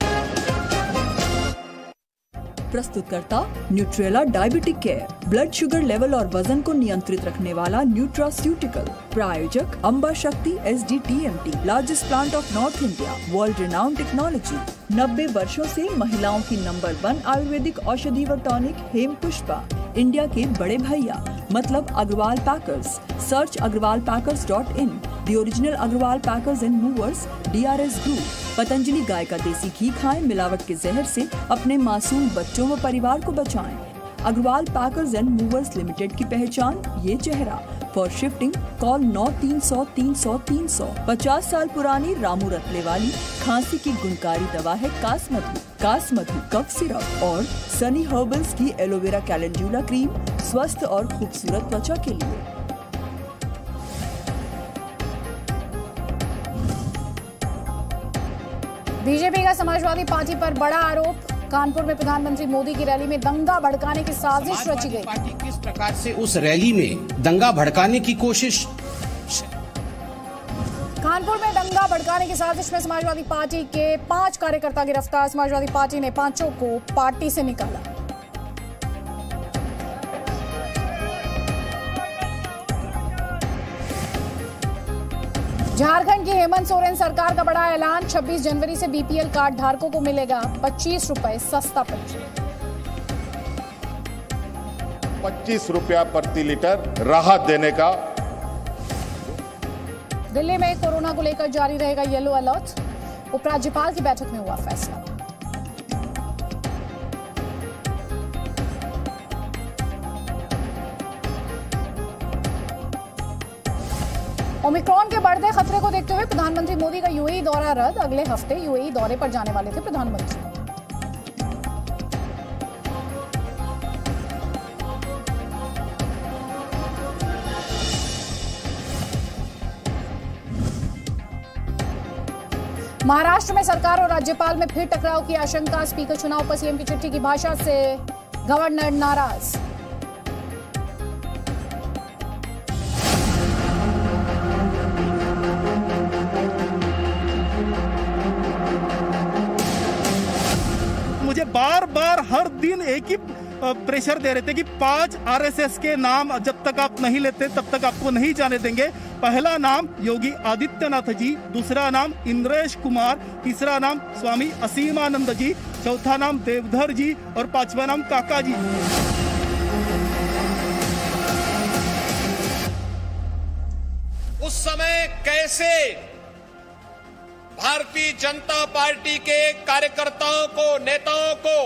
प्रस्तुतकर्ता Nutrela diabetic care, blood sugar level और वजन को नियंत्रित रखने वाला न्यूट्रास्यूटिकल। प्रायोजक अंबा शक्ति SDTMT, largest plant of north India, world renowned technology. 90 वर्षों से महिलाओं की नंबर 1 आयुर्वेदिक औषधि व टॉनिक हेम पुष्पा, इंडिया के बड़े भैया मतलब Agarwal packers. Search agrwalpackers.in, the original Agarwal packers and movers, DRS group. Patanjali गाय का देसी घी खाएं, मिलावट के जहर से अपने मासूम बच्चों व परिवार को बचाएं। Agarwal packers and movers limited की पहचान ये चेहरा। For shifting call 9300 300 300। 50 साल पुरानी रामू रतले वाली खांसी की गुणकारी दवा है कासमधु कफ सिरप और सनी हर्बल्स की एलोवेरा कैलेंडुला क्रीम, स्वस्थ और खूबसूरत त्वचा के लिए। बीजेपी का समाजवादी पार्टी पर बड़ा आरोप। कानपुर में प्रधानमंत्री मोदी की रैली में दंगा भड़काने की साजिश रची गई। पार्टी किस प्रकार से उस रैली में दंगा भड़काने की कोशिश। कानपुर में दंगा भड़काने की साजिश में समाजवादी पार्टी के 5 कार्यकर्ता गिरफ्तार। समाजवादी पार्टी ने 5 को पार्टी से निकाला। झारखंड की हेमंत सोरेन सरकार का बड़ा ऐलान। 26 जनवरी से BPL कार्ड धारकों को मिलेगा 25 रुपए सस्ता पेट्रोल। 25 रुपया प्रति लीटर राहत देने का। दिल्ली में कोरोना को लेकर जारी रहेगा येलो अलर्ट। उपराज्यपाल की बैठक में हुआ फैसला। ओमिक्रॉन के बढ़ते खतरे को देखते हुए प्रधानमंत्री मोदी का UAE दौरा रद्द। अगले हफ्ते UAE दौरे पर जाने वाले थे प्रधानमंत्री। महाराष्ट्र में सरकार और राज्यपाल में फिर टकराव की आशंका। स्पीकर चुनाव पर CM की चिट्ठी की भाषा से गवर्नर नाराज। मुझे बार बार हर दिन एक ही प्रेशर दे रहे थे कि 5 RSS के नाम जब तक आप नहीं लेते तब तक आपको नहीं जाने देंगे। पहला नाम योगी आदित्यनाथ जी, दूसरा नाम इंद्रेश कुमार, तीसरा नाम स्वामी असीमानंद जी, चौथा नाम देवधर जी और 5वां नाम काका जी। उस समय कैसे भारतीय जनता पार्टी के कार्यकर्ताओं को, नेताओं को,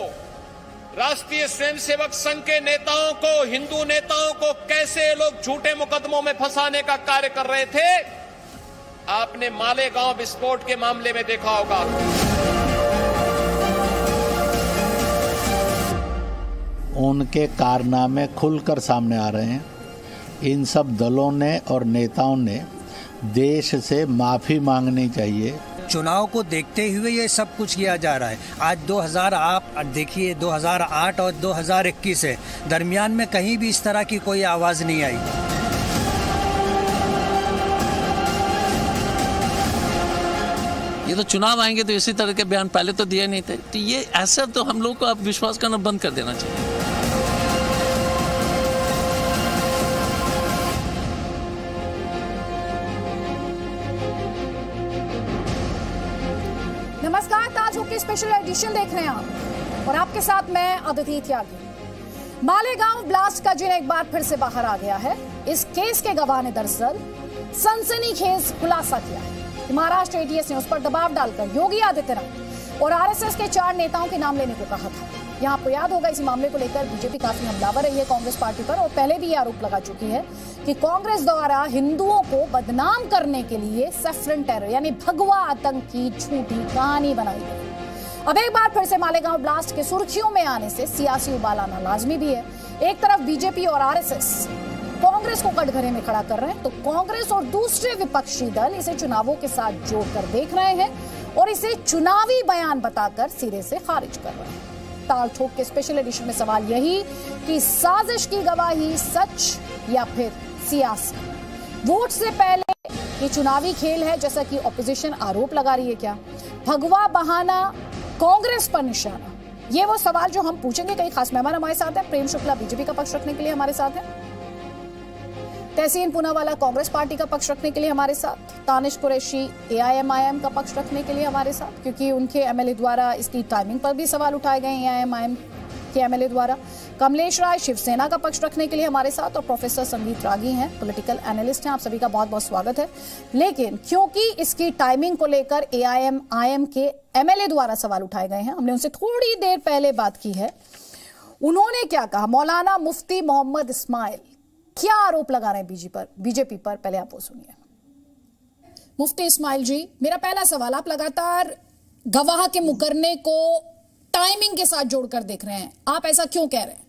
राष्ट्रीय स्वयंसेवक संघ के नेताओं को, हिंदू नेताओं को कैसे लोग झूठे मुकदमों में फंसाने का कार्य कर रहे थे, आपने मालेगांव विस्फोट के मामले में देखा होगा। उनके कारनामे खुलकर सामने आ रहे हैं। इन सब दलों ने और नेताओं ने देश से माफी मांगनी चाहिए। चुनाव को देखते हुए ये सब कुछ किया जा रहा है। आज 2000 आप देखिए 2008 और 2021 है, दरमियान में कहीं भी इस तरह की कोई आवाज नहीं आई। ये तो चुनाव आएंगे तो इसी तरह के बयान पहले तो दिए नहीं थे, तो ये ऐसा तो हम लोग को अब विश्वास करना बंद कर देना चाहिए। नमस्कार, ताज की स्पेशल एडिशन देख रहे हैं आप और आपके साथ मैं अदिति त्यागी। मालेगांव ब्लास्ट का जिन एक बार फिर से बाहर आ गया है। इस केस के गवाह ने दरअसल सनसनीखेज खुलासा किया है। महाराष्ट्र ATS ने उस पर दबाव डालकर योगी आदित्यनाथ और RSS के 4 नेताओं के नाम लेने को कहा था। यहाँ आपको याद होगा इस मामले को लेकर बीजेपी काफी हमलावर रही है कांग्रेस पार्टी पर और पहले भी ये आरोप लगा चुकी है कि कांग्रेस द्वारा हिंदुओं को बदनाम करने के लिए सैफरन टेरर यानी भगवा आतंक की झूठी कहानी बनाई गई। अब एक बार फिर से मालेगांव ब्लास्ट के सुर्खियों में आने से सियासी उबाल आना लाजमी भी है। एक तरफ बीजेपी और RSS कांग्रेस को कटघरे में खड़ा कर रहे हैं, तो कांग्रेस और दूसरे विपक्षी दल इसे चुनावों के साथ जोड़कर देख रहे हैं और इसे चुनावी बयान बताकर सिरे से खारिज कर रहे हैं। ताल ठोक के स्पेशल एडिशन में सवाल यही कि साजिश की गवाही सच या फिर सियासी। वोट से पहले ये चुनावी खेल है, जैसा कि ऑपोजिशन आरोप लगा रही है। क्या भगवा बहाना कांग्रेस पर निशाना, ये वो सवाल जो हम पूछेंगे। कई खास मेहमान हमारे साथ हैं। प्रेम शुक्ला बीजेपी का पक्ष रखने के लिए हमारे साथ हैं, तहसीन पूनावाला कांग्रेस पार्टी का पक्ष रखने के लिए हमारे साथ, तानिश कुरैशी एआईएमआईएम का पक्ष रखने के लिए हमारे साथ, क्योंकि उनके एमएलए द्वारा इसकी टाइमिंग पर भी सवाल उठाए गए एआईएमआईएम के एमएलए द्वारा, कमलेश राय शिवसेना का पक्ष रखने के लिए हमारे साथ, और प्रोफेसर संगीत रागी हैं, पॉलिटिकल एनालिस्ट हैं। आप सभी का बहुत बहुत स्वागत है। लेकिन क्योंकि इसकी टाइमिंग को लेकर एआईएमआईएम के एमएलए द्वारा सवाल उठाए गए हैं, हमने उनसे थोड़ी देर पहले बात की है। उन्होंने क्या कहा? मौलाना मुफ्ती मोहम्मद इस्माइल क्या आरोप लगा रहे हैं बीजेपी पर, पहले आप वो सुनिए। मुफ्ती इस्माइल जी, मेरा पहला सवाल, आप लगातार गवाह के मुकरने को टाइमिंग के साथ जोड़कर देख रहे हैं, आप ऐसा क्यों कह रहे हैं?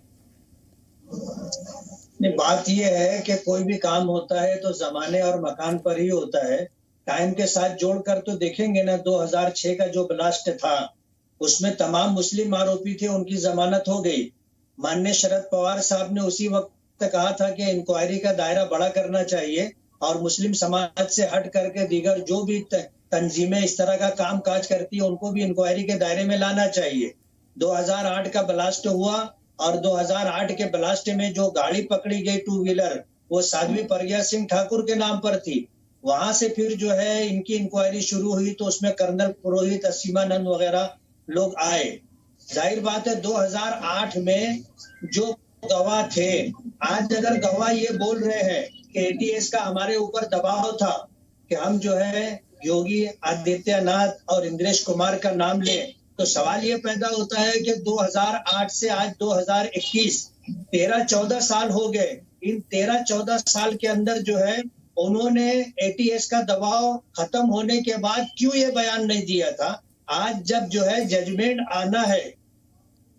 नहीं, बात यह है कि कोई भी काम होता है तो जमाने और मकान पर ही होता है। टाइम के साथ जोड़कर तो देखेंगे ना, 2006 का जो ब्लास्ट था उसमें तमाम मुस्लिम आरोपी थे, उनकी जमानत हो गई। माननीय शरद पवार साहब ने उसी वक्त कहा था कि इंक्वायरी का दायरा बड़ा करना चाहिए और मुस्लिम समाज से हट करके दीगर जो भी तंजीमें इस तरह का काम काज करती है उनको भी इंक्वायरी के दायरे में लाना चाहिए। 2008 का ब्लास्ट हुआ और 2008 के ब्लास्ट में जो गाड़ी पकड़ी गई 2 व्हीलर, वो साध्वी प्रज्ञा सिंह ठाकुर के नाम पर थी। वहां से फिर जो है इनकी इंक्वायरी शुरू हुई तो उसमें कर्नल पुरोहित, असीमानंद वगैरह लोग आए। जाहिर बात है 2008 में जो गवाह थे, आज अगर गवाह ये बोल रहे हैं कि एटीएस का हमारे ऊपर दबाव था कि हम जो है योगी आदित्यनाथ और इंद्रेश कुमार का नाम लें, तो सवाल ये पैदा होता है कि 2008 से आज 2021 13-14 साल हो गए। इन 13-14 साल के अंदर जो है उन्होंने एटीएस का दबाव खत्म होने के बाद क्यों ये बयान नहीं दिया था? आज जब जो है जजमेंट आना है,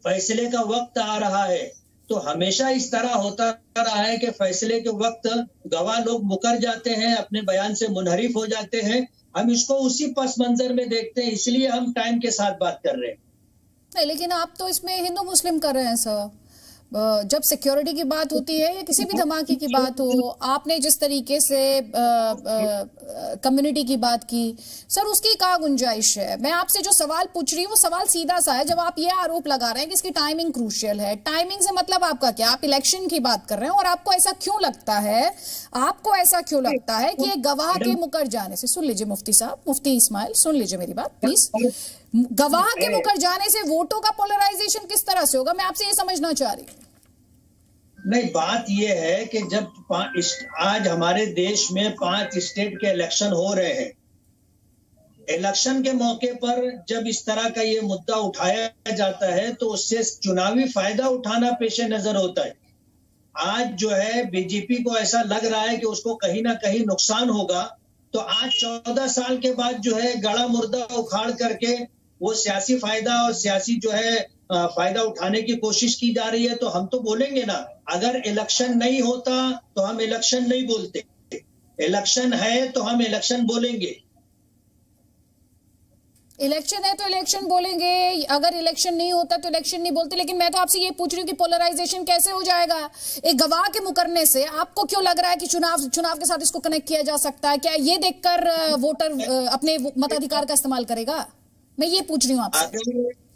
फैसले का वक्त आ रहा है, तो हमेशा इस तरह होता रहा है कि फैसले के वक्त गवाह लोग मुकर जाते हैं, अपने बयान से मुनहरिफ हो जाते हैं। हम इसको उसी पस मंजर में देखते हैं, इसलिए हम टाइम के साथ बात कर रहे हैं। नहीं, लेकिन आप तो इसमें हिंदू मुस्लिम कर रहे हैं सर। जब सिक्योरिटी की बात होती है या किसी भी धमाके की बात हो, आपने जिस तरीके से कम्युनिटी की बात की सर, उसकी क्या गुंजाइश है? मैं आपसे जो सवाल पूछ रही हूँ वो सवाल सीधा सा है। जब आप ये आरोप लगा रहे हैं कि इसकी टाइमिंग क्रूशियल है, टाइमिंग से मतलब आपका क्या? आप इलेक्शन की बात कर रहे हैं और आपको ऐसा क्यों लगता है कि एक गवाह के मुकर जाने से, सुन लीजिए मुफ्ती साहब, मुफ्ती इस्माइल सुन लीजिए मेरी बात प्लीज, गवाह के मुकर जाने से वोटों का पोलराइजेशन किस तरह से होगा? मैं आपसे ये समझना चाह रही हूँ। नहीं, बात ये है कि जब आज हमारे देश में 5 स्टेट के इलेक्शन हो रहे हैं, इलेक्शन के मौके पर जब इस तरह का ये मुद्दा उठाया जाता है तो उससे चुनावी फायदा उठाना पेशे नजर होता है। आज जो है बीजेपी को ऐसा लग रहा है कि उसको कहीं ना कहीं नुकसान होगा, तो आज 14 साल के बाद जो है गड़ा मुर्दा उखाड़ करके वो सियासी फायदा और सियासी जो है फायदा उठाने की कोशिश की जा रही है। तो हम तो बोलेंगे ना, अगर इलेक्शन नहीं होता तो हम इलेक्शन नहीं बोलते, इलेक्शन है तो हम इलेक्शन बोलेंगे। इलेक्शन है तो इलेक्शन बोलेंगे, अगर इलेक्शन नहीं होता तो इलेक्शन नहीं बोलते। लेकिन मैं तो आपसे ये पूछ रही हूँ कि पोलराइजेशन कैसे हो जाएगा? एक गवाह के मुकरने से आपको क्यों लग रहा है कि चुनाव के साथ इसको कनेक्ट किया जा सकता है? क्या ये देखकर वोटर अपने मताधिकार का इस्तेमाल करेगा? मैं ये पूछ रही हूँ आपसे।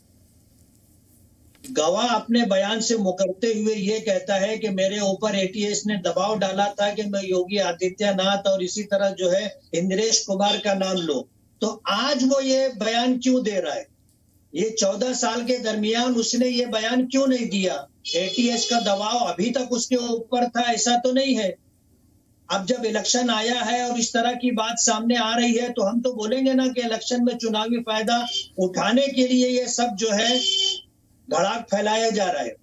गवाह अपने बयान से मुकरते हुए ये कहता है कि मेरे ऊपर एटीएस ने दबाव डाला था कि मैं योगी आदित्यनाथ और इसी तरह जो है इंद्रेश कुमार का नाम लो, तो आज वो ये बयान क्यों दे रहा है? ये 14 साल के दरमियान उसने ये बयान क्यों नहीं दिया? एटीएस का दबाव अभी तक उसके ऊपर था ऐसा तो नहीं है। अब जब इलेक्शन आया है और इस तरह की बात सामने आ रही है तो हम तो बोलेंगे ना कि इलेक्शन में चुनावी फायदा उठाने के लिए ये सब जो है धड़ाक फैलाया जा रहा है।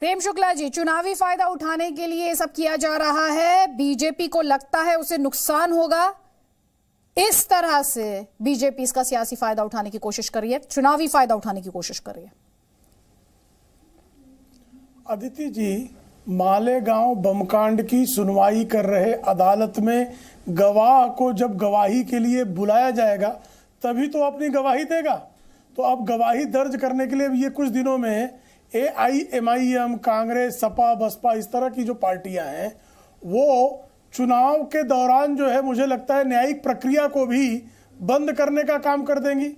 प्रेम शुक्ला जी, चुनावी फायदा उठाने के लिए ये सब किया जा रहा है, बीजेपी को लगता है उसे नुकसान होगा, इस तरह से बीजेपी इसका सियासी फायदा उठाने की कोशिश कर रही है, चुनावी फायदा उठाने की कोशिश कर रही है। अदिति जी, मालेगांव बमकांड की सुनवाई कर रहे अदालत में गवाह को जब गवाही के लिए बुलाया जाएगा तभी तो अपनी गवाही देगा। तो अब गवाही दर्ज करने के लिए ये कुछ दिनों में AIMIM, कांग्रेस, सपा, बसपा, इस तरह की जो पार्टियां हैं वो चुनाव के दौरान जो है मुझे लगता है न्यायिक प्रक्रिया को भी बंद करने का काम कर देंगी।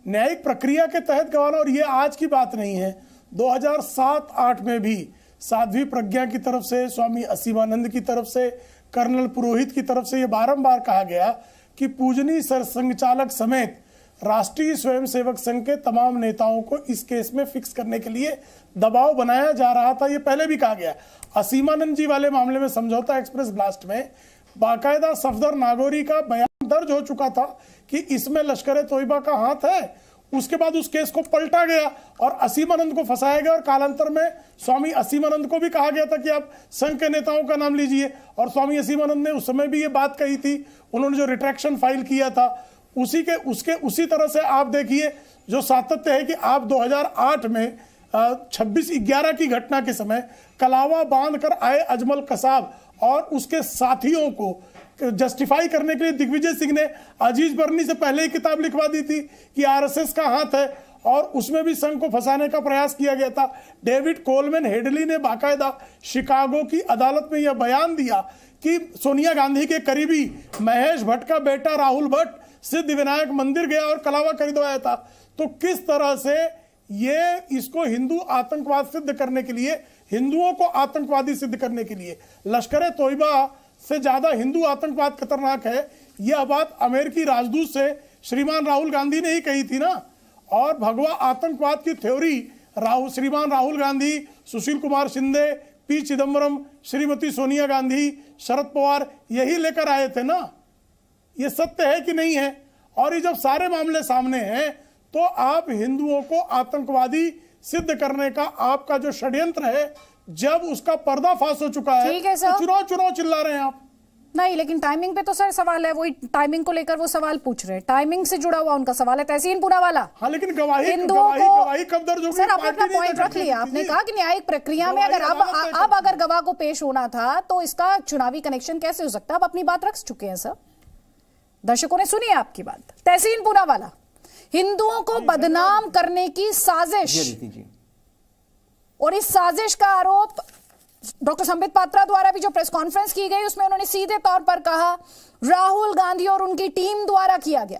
न्यायिक प्रक्रिया के तहत गवाना, और ये आज की बात नहीं है, 2007-8 में भी साध्वी प्रज्ञा की तरफ से, स्वामी असीमानंद की तरफ से, कर्नल पुरोहित की तरफ से ये बारंबार कहा गया कि पूजनीय सरसंघचालक समेत राष्ट्रीय स्वयंसेवक संघ के तमाम नेताओं को इस केस में फिक्स करने के लिए दबाव बनाया जा रहा था। ये पहले भी कहा गया। असीमानंद जी वाले मामले में समझौता एक्सप्रेस ब्लास्ट में बाकायदा सफदर नागौरी का बयान दर्ज हो चुका था कि इसमें लश्कर ए तोयबा का हाथ है। उसके बाद उस केस को पलटा गया और असीमानंद को फंसाया गया और कालांतर में स्वामी असीमानंद को भी कहा गया था कि आप संघ के नेताओं का नाम लीजिए, और स्वामी असीमानंद ने उस समय भी ये बात कही थी। उन्होंने जो रिट्रैक्शन फाइल किया था उसी तरह से आप देखिए जो सातत्य है कि आप 2008 में 26/11 की घटना के समय कलावा बांध कर आए अजमल कसाब और उसके साथियों को जस्टिफाई करने के लिए दिग्विजय सिंह ने अजीज बर्नी से पहले ही किताब लिखवा दी थी कि आरएसएस का हाथ है, और उसमें भी संघ को फंसाने का प्रयास किया गया था। डेविड कोलमैन हेडली ने बाकायदा शिकागो की अदालत में यह बयान दिया कि सोनिया गांधी के करीबी महेश भट्ट का बेटा राहुल भट्ट सिद्ध विनायक मंदिर गया और कलावा खरीदवाया था। तो किस तरह से ये इसको हिंदू आतंकवाद सिद्ध करने के लिए, हिंदुओं को आतंकवादी सिद्ध करने के लिए लश्कर ए तोयबा से ज्यादा हिंदू आतंकवाद खतरनाक है, यह बात अमेरिकी राजदूत से श्रीमान राहुल गांधी ने ही कही थी ना। और भगवा आतंकवाद की थ्योरी श्रीमान राहुल गांधी, सुशील कुमार शिंदे, पी चिदम्बरम, श्रीमती सोनिया गांधी, शरद पवार यही लेकर आए थे ना। ये सत्य है कि नहीं है? और ये जब सारे मामले सामने हैं तो आप हिंदुओं को आतंकवादी सिद्ध करने का आपका जो षड्यंत्र है, जब उसका पर्दाफाश हो चुका है, ठीक है सर, चुनाव चिल्ला रहे हैं आप। नहीं, लेकिन टाइमिंग पे तो सर सवाल है, वही टाइमिंग को लेकर वो सवाल पूछ रहे हैं, टाइमिंग से जुड़ा हुआ उनका सवाल है। तहसीन पूना वाला, हाँ, लेकिन गवाही कब दर्ज होगी? सर आपने अपना पॉइंट रख लिया। आपने कहा कि न्यायिक प्रक्रिया में अगर अब अगर गवाह को पेश होना था तो इसका चुनावी कनेक्शन कैसे हो सकता है? आप अपनी बात रख चुके हैं सर, दर्शकों ने सुनी आपकी बात। तहसीन पूना वाला, हिंदुओं को बदनाम करने की साजिश, और इस साजिश का आरोप डॉक्टर संबित पात्रा द्वारा भी जो प्रेस कॉन्फ्रेंस की गई उसमें उन्होंने सीधे तौर पर कहा राहुल गांधी और उनकी टीम द्वारा किया गया।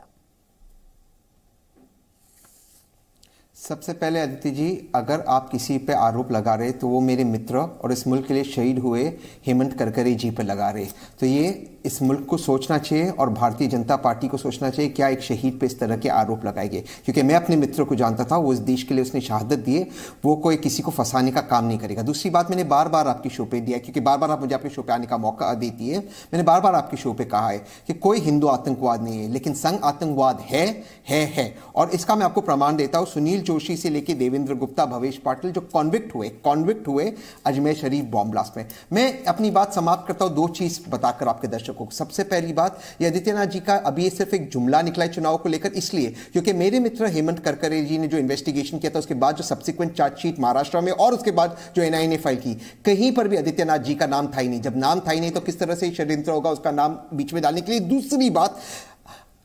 सबसे पहले अदिति जी, अगर आप किसी पे आरोप लगा रहे तो वो मेरे मित्र और इस मुल्क के लिए शहीद हुए हेमंत करकरे जी पे लगा रहे, तो ये इस मुल्क को सोचना चाहिए और भारतीय जनता पार्टी को सोचना चाहिए क्या एक शहीद पे इस तरह के आरोप लगाएंगे। क्योंकि मैं अपने मित्र को जानता था, वो इस देश के लिए उसने शहादत दिए, वो कोई किसी को फंसाने का काम नहीं करेगा। दूसरी बात, मैंने बार बार आपकी शो पे दिया, क्योंकि बार बार आप मुझे आपके शो पे आने का मौका देती है, मैंने बार बार आपके शो पे कहा है कि कोई हिंदू आतंकवाद नहीं है, लेकिन संघ आतंकवाद है। और इसका मैं आपको प्रमाण देता हूँ। सुनील जोशी से लेकर देवेंद्र गुप्ता, भवेश पाटिल जो कॉन्विक्ट हुए अजमेर शरीफ बॉम्ब ब्लास्ट में। मैं अपनी बात समाप्त करता हूं 2 चीज बताकर आपके दर्शकों को। सबसे पहली बात, ये आदित्यनाथ जी का अभी सिर्फ एक जुमला निकला है चुनाव को लेकर, इसलिए क्योंकि मेरे मित्र हेमंत करकरे जी ने जो इन्वेस्टिगेशन किया था, उसके बाद जो सब्सिक्वेंट चार्जशीट महाराष्ट्र में और उसके बाद जो एनआईए ने फाइल की, कहीं पर भी आदित्यनाथ जी का नाम था ही नहीं। जब नाम था ही नहीं तो किस तरह से षड्यंत्र होगा उसका नाम बीच में डालने के लिए। दूसरी बात,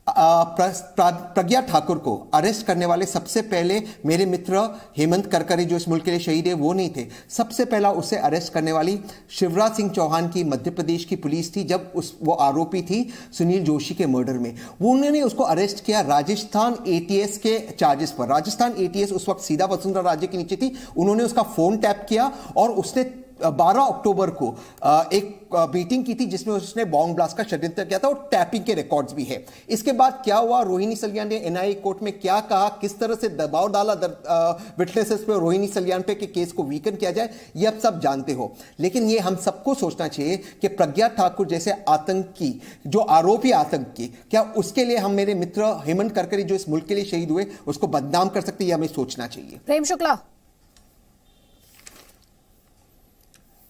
प्रज्ञा ठाकुर को अरेस्ट करने वाले सबसे पहले मेरे मित्र हेमंत करकरे जो इस मुल्क के लिए शहीद है वो नहीं थे। सबसे पहला उसे अरेस्ट करने वाली शिवराज सिंह चौहान की मध्य प्रदेश की पुलिस थी, जब वो आरोपी थी सुनील जोशी के मर्डर में। वो उन्होंने उसको अरेस्ट किया राजस्थान एटीएस के चार्जेस पर। राजस्थान एटीएस उस वक्त सीधा वसुंधरा राजे के नीचे थी। उन्होंने उसका फोन टैप किया और उसने 12 अक्टूबर को एक मीटिंग की थी जिसमें उसने बॉम्ब ब्लास्ट का षड्यंत्र किया था, और टैपिंग के रिकॉर्ड्स भी है। इसके बाद क्या हुआ, रोहिणी सलियान ने एनआईए कोर्ट में क्या कहा, किस तरह से दबाव डाला विटनेसेस पे, रोहिणी सलियान पे कि केस को वीकन किया जाए, ये आप सब जानते हो। लेकिन ये हम सबको सोचना चाहिए कि प्रज्ञा ठाकुर जैसे आतंकी, जो आरोपी आतंकी, क्या उसके लिए हम मेरे मित्र हेमंत करकरे जो इस मुल्क के लिए शहीद हुए उसको बदनाम कर सकते हैं? हमें सोचना चाहिए। प्रेम शुक्ला,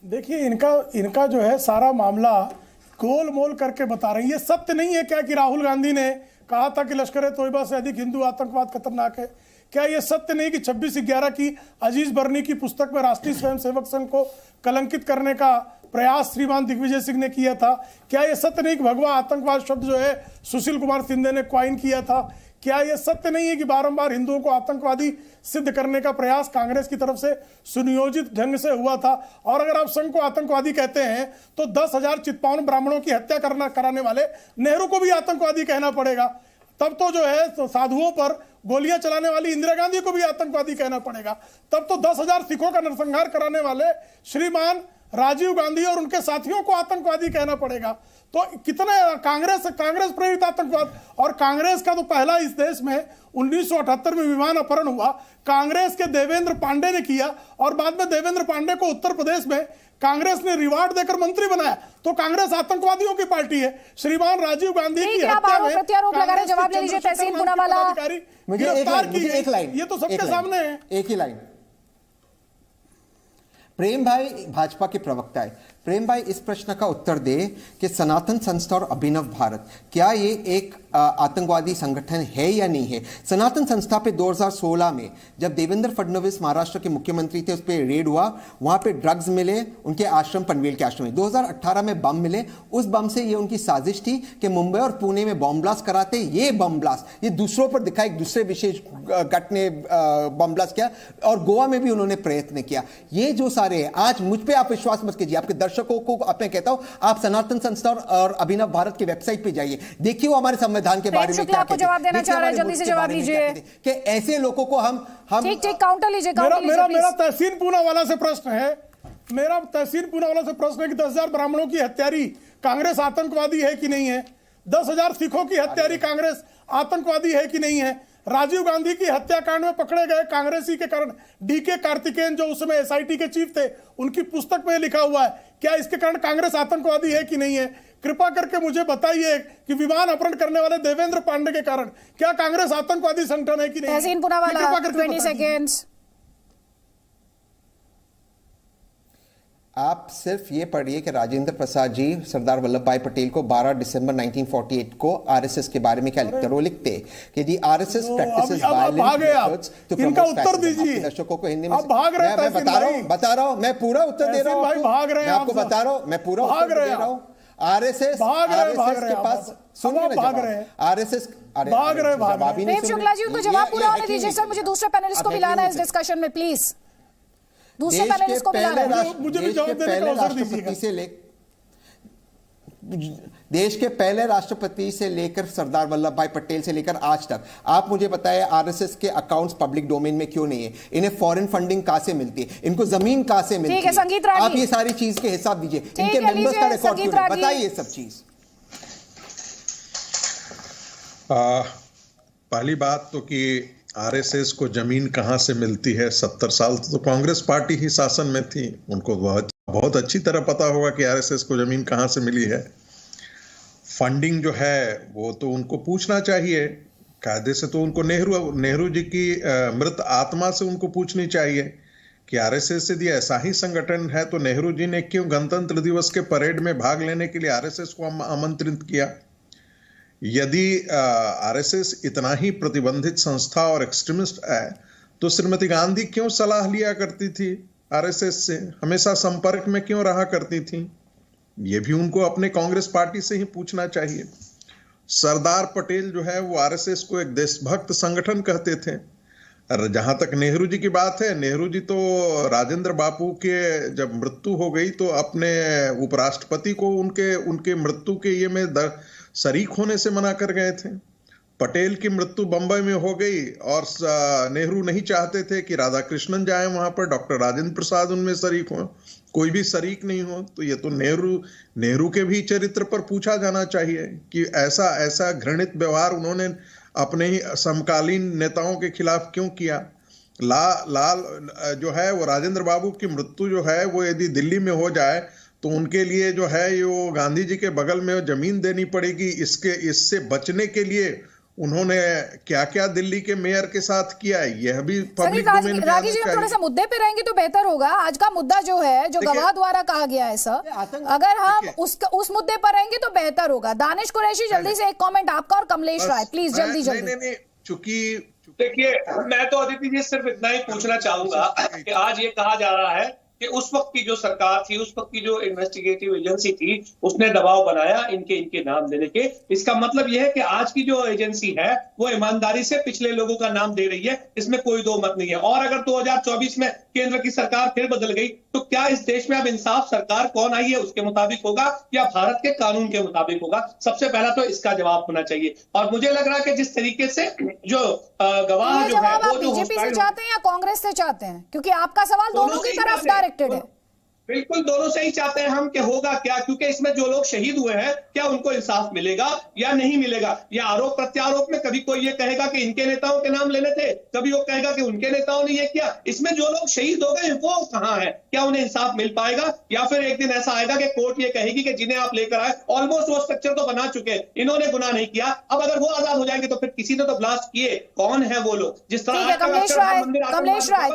देखिए इनका जो है सारा मामला गोल मोल करके बता रही है। ये सत्य नहीं है क्या कि राहुल गांधी ने कहा था कि लश्कर ए तोयबा से अधिक हिंदू आतंकवाद खतरनाक है? क्या ये सत्य नहीं कि 26/11 की अजीज बर्नी की पुस्तक में राष्ट्रीय स्वयंसेवक संघ को कलंकित करने का प्रयास श्रीमान दिग्विजय सिंह ने किया था? क्या ये सत्य नहीं कि भगवा आतंकवाद शब्द जो है सुशील कुमार शिंदे ने क्वाइन किया था? क्या यह सत्य नहीं है कि बारंबार हिंदुओं को आतंकवादी सिद्ध करने का प्रयास कांग्रेस की तरफ से सुनियोजित ढंग से हुआ था? और अगर आप संघ को आतंकवादी कहते हैं तो 10,000 चित्पावन ब्राह्मणों की हत्या कराने वाले नेहरू को भी आतंकवादी कहना पड़ेगा। तब तो जो है तो साधुओं पर गोलियां चलाने वाली इंदिरा गांधी को भी आतंकवादी कहना पड़ेगा। तब तो 10,000 सिखों का नरसंहार कराने वाले श्रीमान राजीव गांधी और उनके साथियों को आतंकवादी कहना पड़ेगा। तो कितने कांग्रेस प्रेरित आतंकवाद। और कांग्रेस का तो पहला इस देश में 1978 में विमान अपहरण हुआ, कांग्रेस के देवेंद्र पांडे ने किया, और बाद में देवेंद्र पांडे को उत्तर प्रदेश में कांग्रेस ने रिवार्ड देकर मंत्री बनाया। तो कांग्रेस आतंकवादियों की पार्टी है। श्रीमान राजीव गांधी की हत्या में प्रत्यारोप लगा रहे, जवाब ले लीजिए तहसीन पूनावाला। गिरफ्तार की गई, ये तो सबके सामने है। एक ही लाइन। प्रेम भाई भाजपा के प्रवक्ता है, प्रेम भाई इस प्रश्न का उत्तर दे कि सनातन संस्था और अभिनव भारत क्या ये एक आतंकवादी संगठन है या नहीं है? सनातन संस्था पे 2016 में जब देवेंद्र फडणवीस महाराष्ट्र के मुख्यमंत्री थे, उस पर रेड हुआ, वहां पे ड्रग्स मिले उनके आश्रम, पनवेल के आश्रम में। 2018 में बम मिले, उस बम से ये उनकी साजिश थी कि मुंबई और पुणे में बम ब्लास्ट कराते। ये बम ब्लास्ट ये दूसरों पर दिखा, एक दूसरे विशेष गट ने बम ब्लास्ट किया, और गोवा में भी उन्होंने प्रयत्न किया। ये जो सारे हैं, आज मुझ पे आप विश्वास मत कीजिए, आपके दर्शकों को मैं कहता हूं, आप सनातन संस्था और अभिनव भारत की वेबसाइट पे जाइए, देखिए वो हमारे संविधान के बारे में क्या आपको जवाब देना चाह रहे हैं, जल्दी से जवाब लीजिए कि ऐसे लोगों को हम ठीक काउंटर लीजिए। मेरा तहसीन पूनावाला से प्रश्न है, मेरा तहसीन पूनावाला से प्रश्न है कि 10,000 ब्राह्मणों की हत्यारी कांग्रेस आतंकवादी है कि नहीं है? 10,000 सिखों की हत्यारी कांग्रेस आतंकवादी है कि नहीं है? राजीव गांधी की हत्याकांड में पकड़े गए कांग्रेसी के कारण डीके कार्तिकेयन जो उस समय एसआईटी के चीफ थे, उनकी पुस्तक में लिखा हुआ है, क्या इसके कारण कांग्रेस आतंकवादी है कि नहीं है? कृपा करके मुझे बताइए कि विमान अपहरण करने वाले देवेंद्र पांडे के कारण क्या कांग्रेस आतंकवादी संगठन है कि नहीं? तहसीन पूनावाला 20 सेकेंड्स। आप सिर्फ ये पढ़िए कि राजेंद्र प्रसाद जी सरदार वल्लभ भाई पटेल को 12 दिसंबर 1948 को आरएसएस के बारे में क्या लिखते हैं? वो लिखते हैं कि the RSS practises violence methods to promote उत्तर दीजिए। दर्शकों को हिंदी में भाग रहे हैं, मैं बता रहा हूं, मैं पूरा उत्तर दे रहा हूं, मैं आपको बता रहा हूं, मैं पूरा उत्तर दे रहा हूं। आरएसएस के पास सुनिए ना, आरएसएस प्रेम शुक्ला जी को जवाब पूरा होने दीजिए सर, मुझे दूसरे पैनलिस्ट को भी लाना है इस डिस्कशन में प्लीज। दूसरे पैनलिस्ट को मिला रहा है, मुझे भी जवाब देने का अवसर दीजिएगा। देश के पहले राष्ट्रपति से लेकर सरदार वल्लभ भाई पटेल से लेकर आज तक आप मुझे बताएं आरएसएस के अकाउंट्स पब्लिक डोमेन में क्यों नहीं है? इन्हें फॉरेन फंडिंग कहां से मिलती है? इनको जमीन कहां से मिलती है? आप ये सारी चीज के हिसाब दीजिए, इनके मेंबर्स का रिकॉर्ड क्यों नहीं? बताइए सब चीज। पहली बात तो कि आरएसएस को जमीन कहां से मिलती है, 70 साल तो कांग्रेस पार्टी ही शासन में थी, उनको बहुत अच्छी तरह पता होगा कि आरएसएस को जमीन कहां से मिली है। फंडिंग जो है वो तो उनको पूछना चाहिए, कायदे से तो उनको नेहरू जी की मृत आत्मा से उनको पूछनी चाहिए कि आरएसएस यदि ऐसा ही संगठन है तो नेहरू जी ने क्यों गणतंत्र दिवस के परेड में भाग लेने के लिए आरएसएस को आमंत्रित किया? यदि आरएसएस इतना ही प्रतिबंधित संस्था और एक्सट्रीमिस्ट है तो श्रीमती गांधी क्यों सलाह लिया करती थी आरएसएस से, हमेशा संपर्क में क्यों रहा करती थी? ये भी उनको अपने कांग्रेस पार्टी से ही पूछना चाहिए। सरदार पटेल जो है वो आरएसएस को एक देशभक्त संगठन कहते थे। जहां तक नेहरू जी की बात है, नेहरू जी तो राजेंद्र बापू के जब मृत्यु हो गई तो अपने उपराष्ट्रपति को उनके मृत्यु के ये में शरीक होने से मना कर गए थे। पटेल की मृत्यु बंबई में हो गई और नेहरू नहीं चाहते थे कि राधा कृष्णन जाए वहां पर, डॉक्टर राजेंद्र प्रसाद उनमें शरीक हो, कोई भी शरीक नहीं हो। तो ये तो नेहरू के भी चरित्र पर पूछा जाना चाहिए कि ऐसा घृणित व्यवहार उन्होंने अपने ही समकालीन नेताओं के खिलाफ क्यों किया। लाल जो है वो राजेंद्र बाबू की मृत्यु जो है वो यदि दिल्ली में हो जाए तो उनके लिए जो है वो गांधी जी के बगल में जमीन देनी पड़ेगी। इससे बचने के लिए उन्होंने क्या क्या दिल्ली के मेयर के साथ किया है यह भी पब्लिक डोमेन में राजीव जी, हम थोड़ा सा मुद्दे पे रहेंगे तो बेहतर होगा। आज का मुद्दा जो है, जो गवाह द्वारा कहा गया है सर, अगर हम उस मुद्दे पर रहेंगे तो बेहतर होगा। दानिश कुरैशी, जल्दी से एक कमेंट आपका, और कमलेश राय प्लीज जल्दी। नहीं, चूंकि देखिए मैं तो अदिति जी सिर्फ इतना ही पूछना चाहूंगा कि आज ये कहा जा रहा है कि उस वक्त की जो सरकार थी, उस वक्त की जो इन्वेस्टिगेटिव एजेंसी थी, उसने दबाव बनाया इनके नाम देने के। इसका मतलब यह है कि आज की जो एजेंसी है वो ईमानदारी से पिछले लोगों का नाम दे रही है, इसमें कोई दो मत नहीं है। और अगर 2024 में केंद्र की सरकार फिर बदल गई तो क्या इस देश में अब इंसाफ सरकार कौन आई है उसके मुताबिक होगा या भारत के कानून के मुताबिक होगा? सबसे पहला तो इसका जवाब होना चाहिए। और मुझे लग रहा है कि जिस तरीके से जो गवाह जो है वो बीजेपी से चाहते हैं या कांग्रेस से चाहते हैं, क्योंकि आपका सवाल दोनों की तरफ डायरेक्टेड है। बिल्कुल दोनों से ही चाहते हैं हम कि होगा क्या, क्योंकि इसमें जो लोग शहीद हुए हैं क्या उनको इंसाफ मिलेगा या नहीं मिलेगा? या आरोप प्रत्यारोप में कभी कोई ये कहेगा कि इनके नेताओं के नाम लेने थे, कभी वो कहेगा कि उनके नेताओं ने ये किया। इसमें जो लोग शहीद हो गए वो कहां है? क्या उन्हें इंसाफ मिल पाएगा? या फिर एक दिन ऐसा आएगा कि कोर्ट ये कहेगी कि जिन्हें आप लेकर आए ऑलमोस्ट वो स्ट्रक्चर तो बना चुके, इन्होंने गुनाह नहीं किया, अब अगर वो आजाद हो जाएंगे तो फिर किसी ने तो ब्लास्ट किए, कौन है वो लोग? जिस तरह कमलेश राय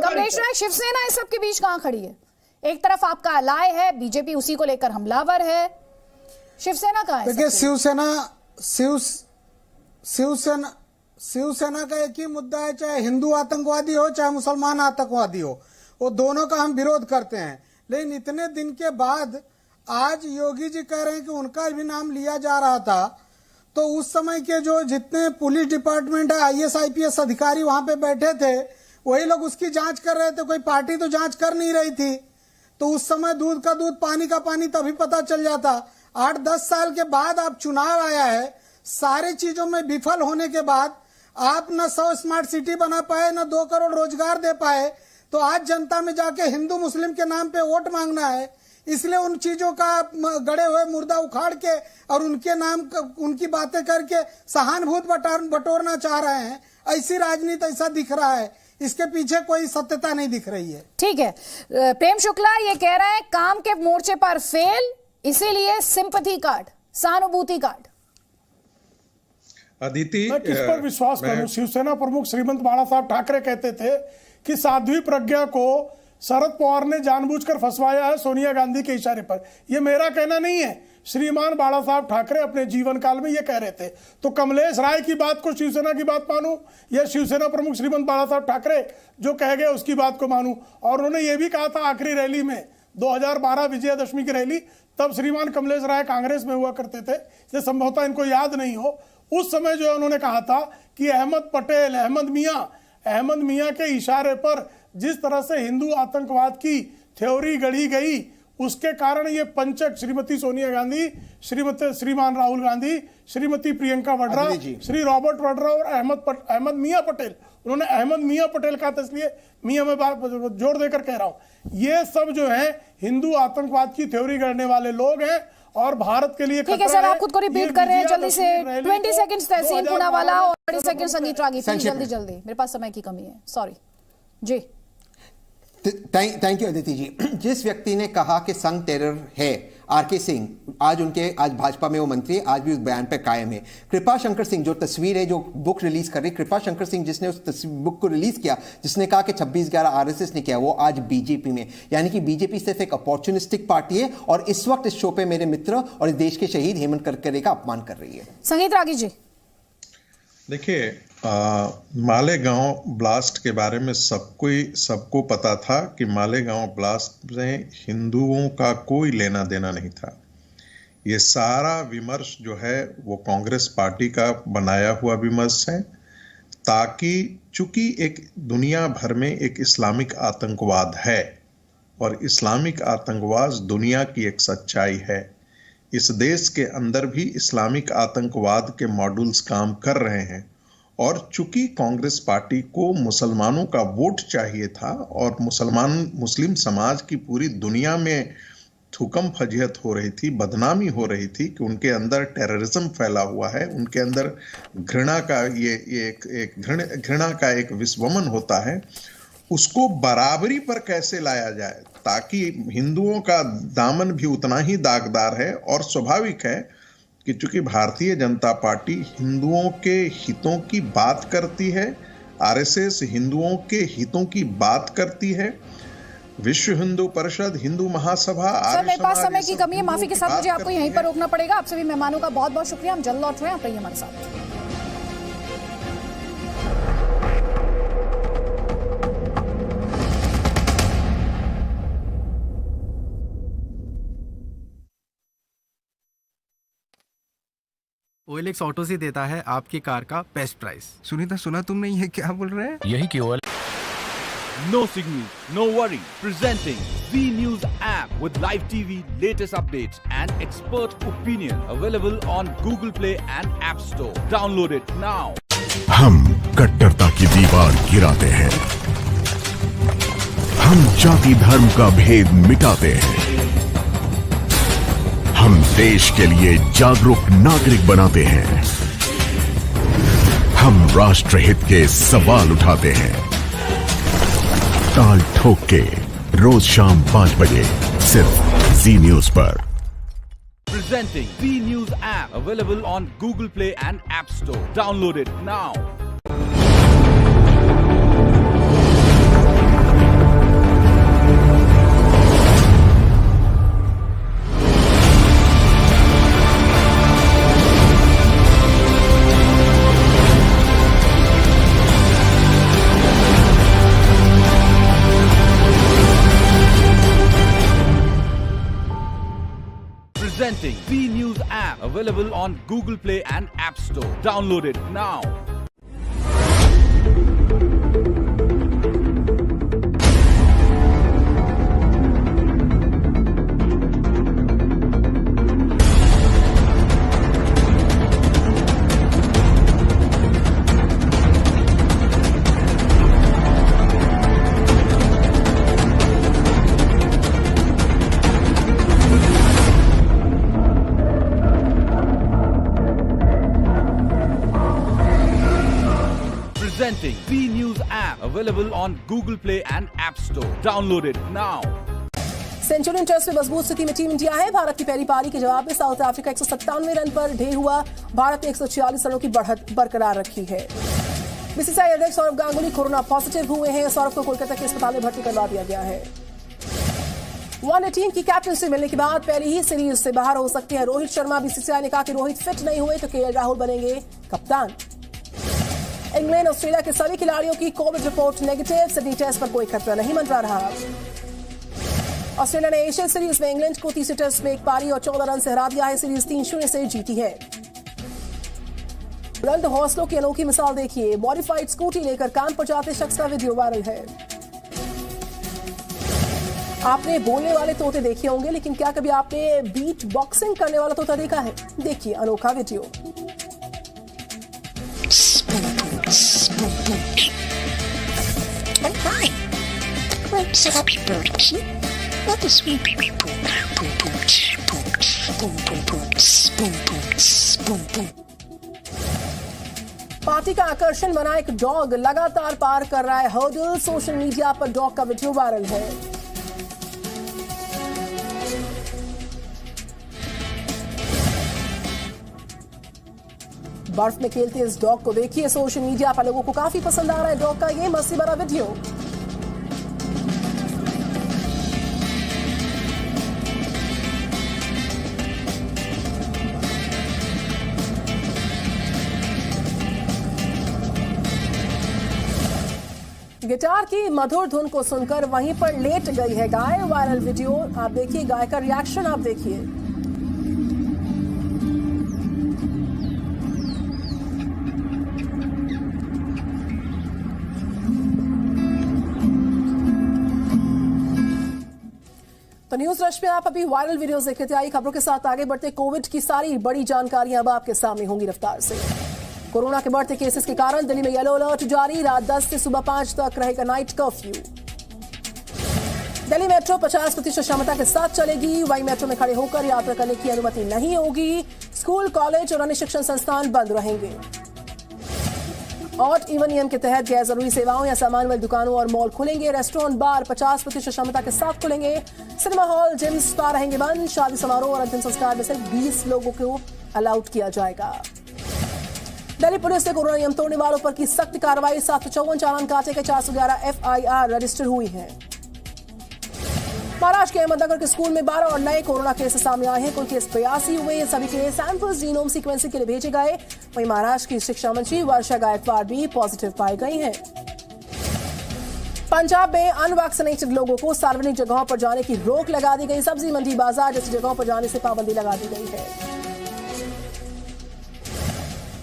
शिवसेना इस सब के बीच कहां खड़ी है? एक तरफ आपका अलाय है, बीजेपी उसी को लेकर हमलावर है, शिवसेना का है। देखिए शिवसेना का एक ही मुद्दा है, चाहे हिंदू आतंकवादी हो चाहे मुसलमान आतंकवादी हो, वो दोनों का हम विरोध करते हैं। लेकिन इतने दिन के बाद आज योगी जी कह रहे हैं कि उनका भी नाम लिया जा रहा था, तो उस समय के जो जितने पुलिस डिपार्टमेंट है, IAS IPS अधिकारी वहां पे बैठे थे, वही लोग उसकी जांच कर रहे थे, कोई पार्टी तो जांच कर नहीं रही थी। तो उस समय दूध का दूध पानी का पानी तभी पता चल जाता। 8-10 साल के बाद आप चुनाव आया है, सारी चीजों में विफल होने के बाद आप न 100 स्मार्ट सिटी बना पाए, न 2 करोड़ रोजगार दे पाए, तो आज जनता में जाके हिंदू मुस्लिम के नाम पे वोट मांगना है। इसलिए उन चीजों का गड़े हुए मुर्दा उखाड़ के और उनके नाम उनकी बातें करके सहानुभूति बटोरना चाह रहे हैं। ऐसी राजनीति, ऐसा दिख रहा है, इसके पीछे कोई सत्यता नहीं दिख रही है। ठीक है, प्रेम शुक्ला ये कह रहे हैं काम के मोर्चे पर फेल, इसीलिए सिंपैथी कार्ड, सहानुभूति कार्ड। अदिति, मैं किस पर विश्वास करूं? शिवसेना प्रमुख श्रीमंत बाला साहब ठाकरे कहते थे कि साध्वी प्रज्ञा को शरद पवार ने जानबूझकर फंसवाया है सोनिया गांधी के इशारे पर। यह मेरा कहना नहीं है, श्रीमान बाला साहब ठाकरे अपने जीवन काल में ये कह रहे थे। तो कमलेश राय की बात को शिवसेना की बात मानूं या शिवसेना प्रमुख श्रीमंत बाला साहब ठाकरे जो कह गए उसकी बात को मानूं? और उन्होंने ये भी कहा था आखिरी रैली में 2012 विजयादशमी की रैली, तब श्रीमान कमलेश राय कांग्रेस में हुआ करते थे, इसलिए संभवतः इनको याद नहीं हो। उस समय जो है उन्होंने कहा था कि अहमद पटेल, अहमद मियां के इशारे पर जिस तरह से हिंदू आतंकवाद की थ्योरी गढ़ी गई, उसके कारण ये पंचक श्रीमती सोनिया गांधी, श्रीमान राहुल गांधी, श्रीमती प्रियंका वाड्रा, श्री रॉबर्ट वाड्रा और अहमद मियां पटेल, उन्होंने अहमद मियां पटेल कहा था, इसलिए मियां में जोर देकर कह रहा हूं, ये सब जो है हिंदू आतंकवाद की थ्योरी गढ़ने वाले लोग हैं और भारत के लिए ठीक है सर, आप खुद को रिपीट कर रहे हैं। जल्दी से 20 सेकंड्स तहसीन पूनावाला और 30 सेकंड संगीत रागी, जल्दी, मेरे पास समय की कमी है, सॉरी जी। Thank you Aditi ji. जिस व्यक्ति ने कहा कि संघ टेरर है, आरके सिंह, आज भाजपा में वो मंत्री है, आज भी उस बयान पे कायम है। कृपा शंकर सिंह जो तस्वीर है, जो बुक रिलीज कर रही, कृपा शंकर सिंह जिसने उस बुक को रिलीज किया, जिसने कहा कि 26/11 RSS ने किया, वो आज बीजेपी में, यानी कि बीजेपी सिर्फ एक अपॉर्चुनिस्टिक पार्टी है और इस वक्त इस शो पे मेरे मित्र और इस देश के शहीद हेमंत करकरे का अपमान कर रही है। संगीत रागी जी, देखिए, मालेगांव ब्लास्ट के बारे में सबको पता था कि मालेगांव ब्लास्ट में हिंदुओं का कोई लेना देना नहीं था। ये सारा विमर्श जो है वो कांग्रेस पार्टी का बनाया हुआ विमर्श है, ताकि चूंकि एक दुनिया भर में एक इस्लामिक आतंकवाद है और इस्लामिक आतंकवाद दुनिया की एक सच्चाई है। इस देश के अंदर भी इस्लामिक आतंकवाद के मॉड्यूल्स काम कर रहे हैं और चूंकि कांग्रेस पार्टी को मुसलमानों का वोट चाहिए था और मुस्लिम समाज की पूरी दुनिया में थूकम फजीहत हो रही थी, बदनामी हो रही थी कि उनके अंदर टेररिज्म फैला हुआ है, उनके अंदर घृणा का एक विस्वमन होता है, उसको बराबरी पर कैसे लाया जाए ताकि हिंदुओं का दामन भी उतना ही दागदार है। और स्वाभाविक है कि चूंकि भारतीय जनता पार्टी हिंदुओं के हितों की बात करती है, आरएसएस हिंदुओं के हितों की बात करती है, विश्व हिंदू परिषद, हिंदू महासभा, सर मेरे पास समय की कमी है, माफी के साथ मुझे आपको यहीं पर रोकना पड़ेगा। आप सभी मेहमानों का बहुत बहुत शुक्रिया, हम जल्द लौट रहे हैं, आप रहिए हमारे साथ। OLX ऑटो से देता है आपकी कार का बेस्ट प्राइस। सुनीता, सुना तुमने ये क्या बोल रहे हैं? यही कि No signal, no worry. Presenting V News app with live TV, latest updates and expert opinion. Available on Google Play and App Store. Download it now. हम कट्टरता की दीवार गिराते हैं, हम जाति धर्म का भेद मिटाते हैं, हम देश के लिए जागरूक नागरिक बनाते हैं, हम राष्ट्रहित के सवाल उठाते हैं। ताल ठोक के रोज शाम 5 बजे सिर्फ जी न्यूज पर। Presenting V News app. Available on Google Play and App Store. Download it now. Presenting V News app. Available on Google Play and App Store. Download it now. Presenting V News app. Available on Google Play and App Store. Download it now. Centurion test में मजबूत स्थिति में team India है। भारत की पहली पारी के जवाब में साउथ अफ्रीका 197 रन पर ढेर हुआ। भारत ने 146 रनों की बढ़त बरकरार रखी है। बीसीसीआई अध्यक्ष सौरभ गांगुली कोरोना पॉजिटिव हुए हैं। सौरभ को कोलकाता के अस्पताल में भर्ती करवा दिया गया है। वनडे टीम की कैप्टनसी मिलने के बाद पहले ही सीरीज से बाहर हो सकते हैं रोहित शर्मा। बीसीसीआई ने कहा कि रोहित फिट नहीं हुए तो केएल राहुल बनेंगे कप्तान। इंग्लैंड ऑस्ट्रेलिया के सभी खिलाड़ियों की Covid report negative. Sydney test पर कोई खतरा नहीं मंडरा रहा। ऑस्ट्रेलिया ने एशियन सीरीज में इंग्लैंड को तीसरे टेस्ट में 1 पारी और 14 रन से हरा दिया है। सीरीज 3-0 से जीती है। बुलंद हौसलों की अनोखी मिसाल देखिए। मॉडिफाइड स्कूटी लेकर काम पर जाते शख्स का वीडियो वायरल है। आपने बोलने वाले तोते देखे होंगे, लेकिन क्या कभी आपने बीट बॉक्सिंग करने वाला तोता देखा है? देखिए अनोखा वीडियो। पार्टी का आकर्षण बना एक डॉग लगातार पार कर रहा है हर्डल। सोशल मीडिया पर डॉग का वीडियो वायरल है। बर्फ में खेलते इस डॉग को देखिए। सोशल मीडिया पर लोगों को काफी पसंद आ रहा है डॉग का ये मस्ती भरा वीडियो। गिटार की मधुर धुन को सुनकर वहीं पर लेट गई है गाय। वायरल वीडियो आप देखिए। गाय का रिएक्शन आप देखिए। तो न्यूज रश में आप अभी वायरल वीडियोस देखते थे। आई खबरों के साथ आगे बढ़ते। कोविड की सारी बड़ी जानकारियां अब आपके सामने होंगी रफ्तार से। कोरोना के बढ़ते केसेस के कारण दिल्ली में येलो अलर्ट जारी। रात 10 से सुबह 5 तक रहेगा नाइट कर्फ्यू। दिल्ली मेट्रो 50% क्षमता के साथ चलेगी। वहीं मेट्रो में खड़े होकर यात्रा करने की अनुमति नहीं होगी। स्कूल, कॉलेज और अन्य शिक्षण संस्थान बंद रहेंगे। ऑड इवन नियम के तहत गैर जरूरी सेवाओं या सामान वाली दुकानों और मॉल खुलेंगे। रेस्टोरेंट, बार 50% क्षमता के साथ खुलेंगे। सिनेमा हॉल, जिम, स्पा रहेंगे बंद। शादी समारोह और अंतिम संस्कार में सिर्फ 20 लोगों को अलाउड किया जाएगा। दिल्ली पुलिस ने कोरोना नियम तोड़ने वालों पर की सख्त कार्रवाई। 754 चालान काटे गए। 411 FIR रजिस्टर हुई है। महाराष्ट्र के अहमदनगर के स्कूल में 12 और नए कोरोना केस सामने आए हैं। कुल केस 82 हुए। सभी के सैंपल्स जीनोम सीक्वेंसिंग के लिए भेजे गए। वहीं महाराष्ट्र की शिक्षा मंत्री वर्षा गायकवाड़ भी पॉजिटिव पाई गई हैं। पंजाब में अनवैक्सीनेटेड लोगों को सार्वजनिक जगहों पर जाने की रोक लगा दी गई। सब्जी मंडी, बाजार जैसी जगहों पर जाने से पाबंदी लगा दी गई है।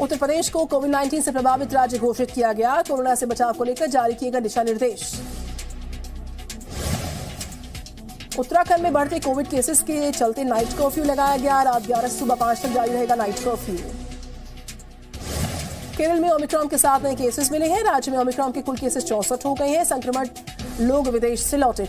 उत्तर प्रदेश को कोविड-19 से प्रभावित राज्य घोषित किया गया। कोरोना से बचाव को लेकर जारी किए गए दिशा निर्देश। उत्तराखंड में बढ़ते कोविड केसेस के चलते नाइट कर्फ्यू लगाया गया। रात 11 से सुबह 5 तक जारी रहेगा नाइट कर्फ्यू। केरल में ओमिक्रॉन के 7 नए केसेस मिले हैं। राज्य में ओमिक्रॉन के कुल केसेस 64 हो गए हैं। संक्रमित लोग विदेश से लौटे थे।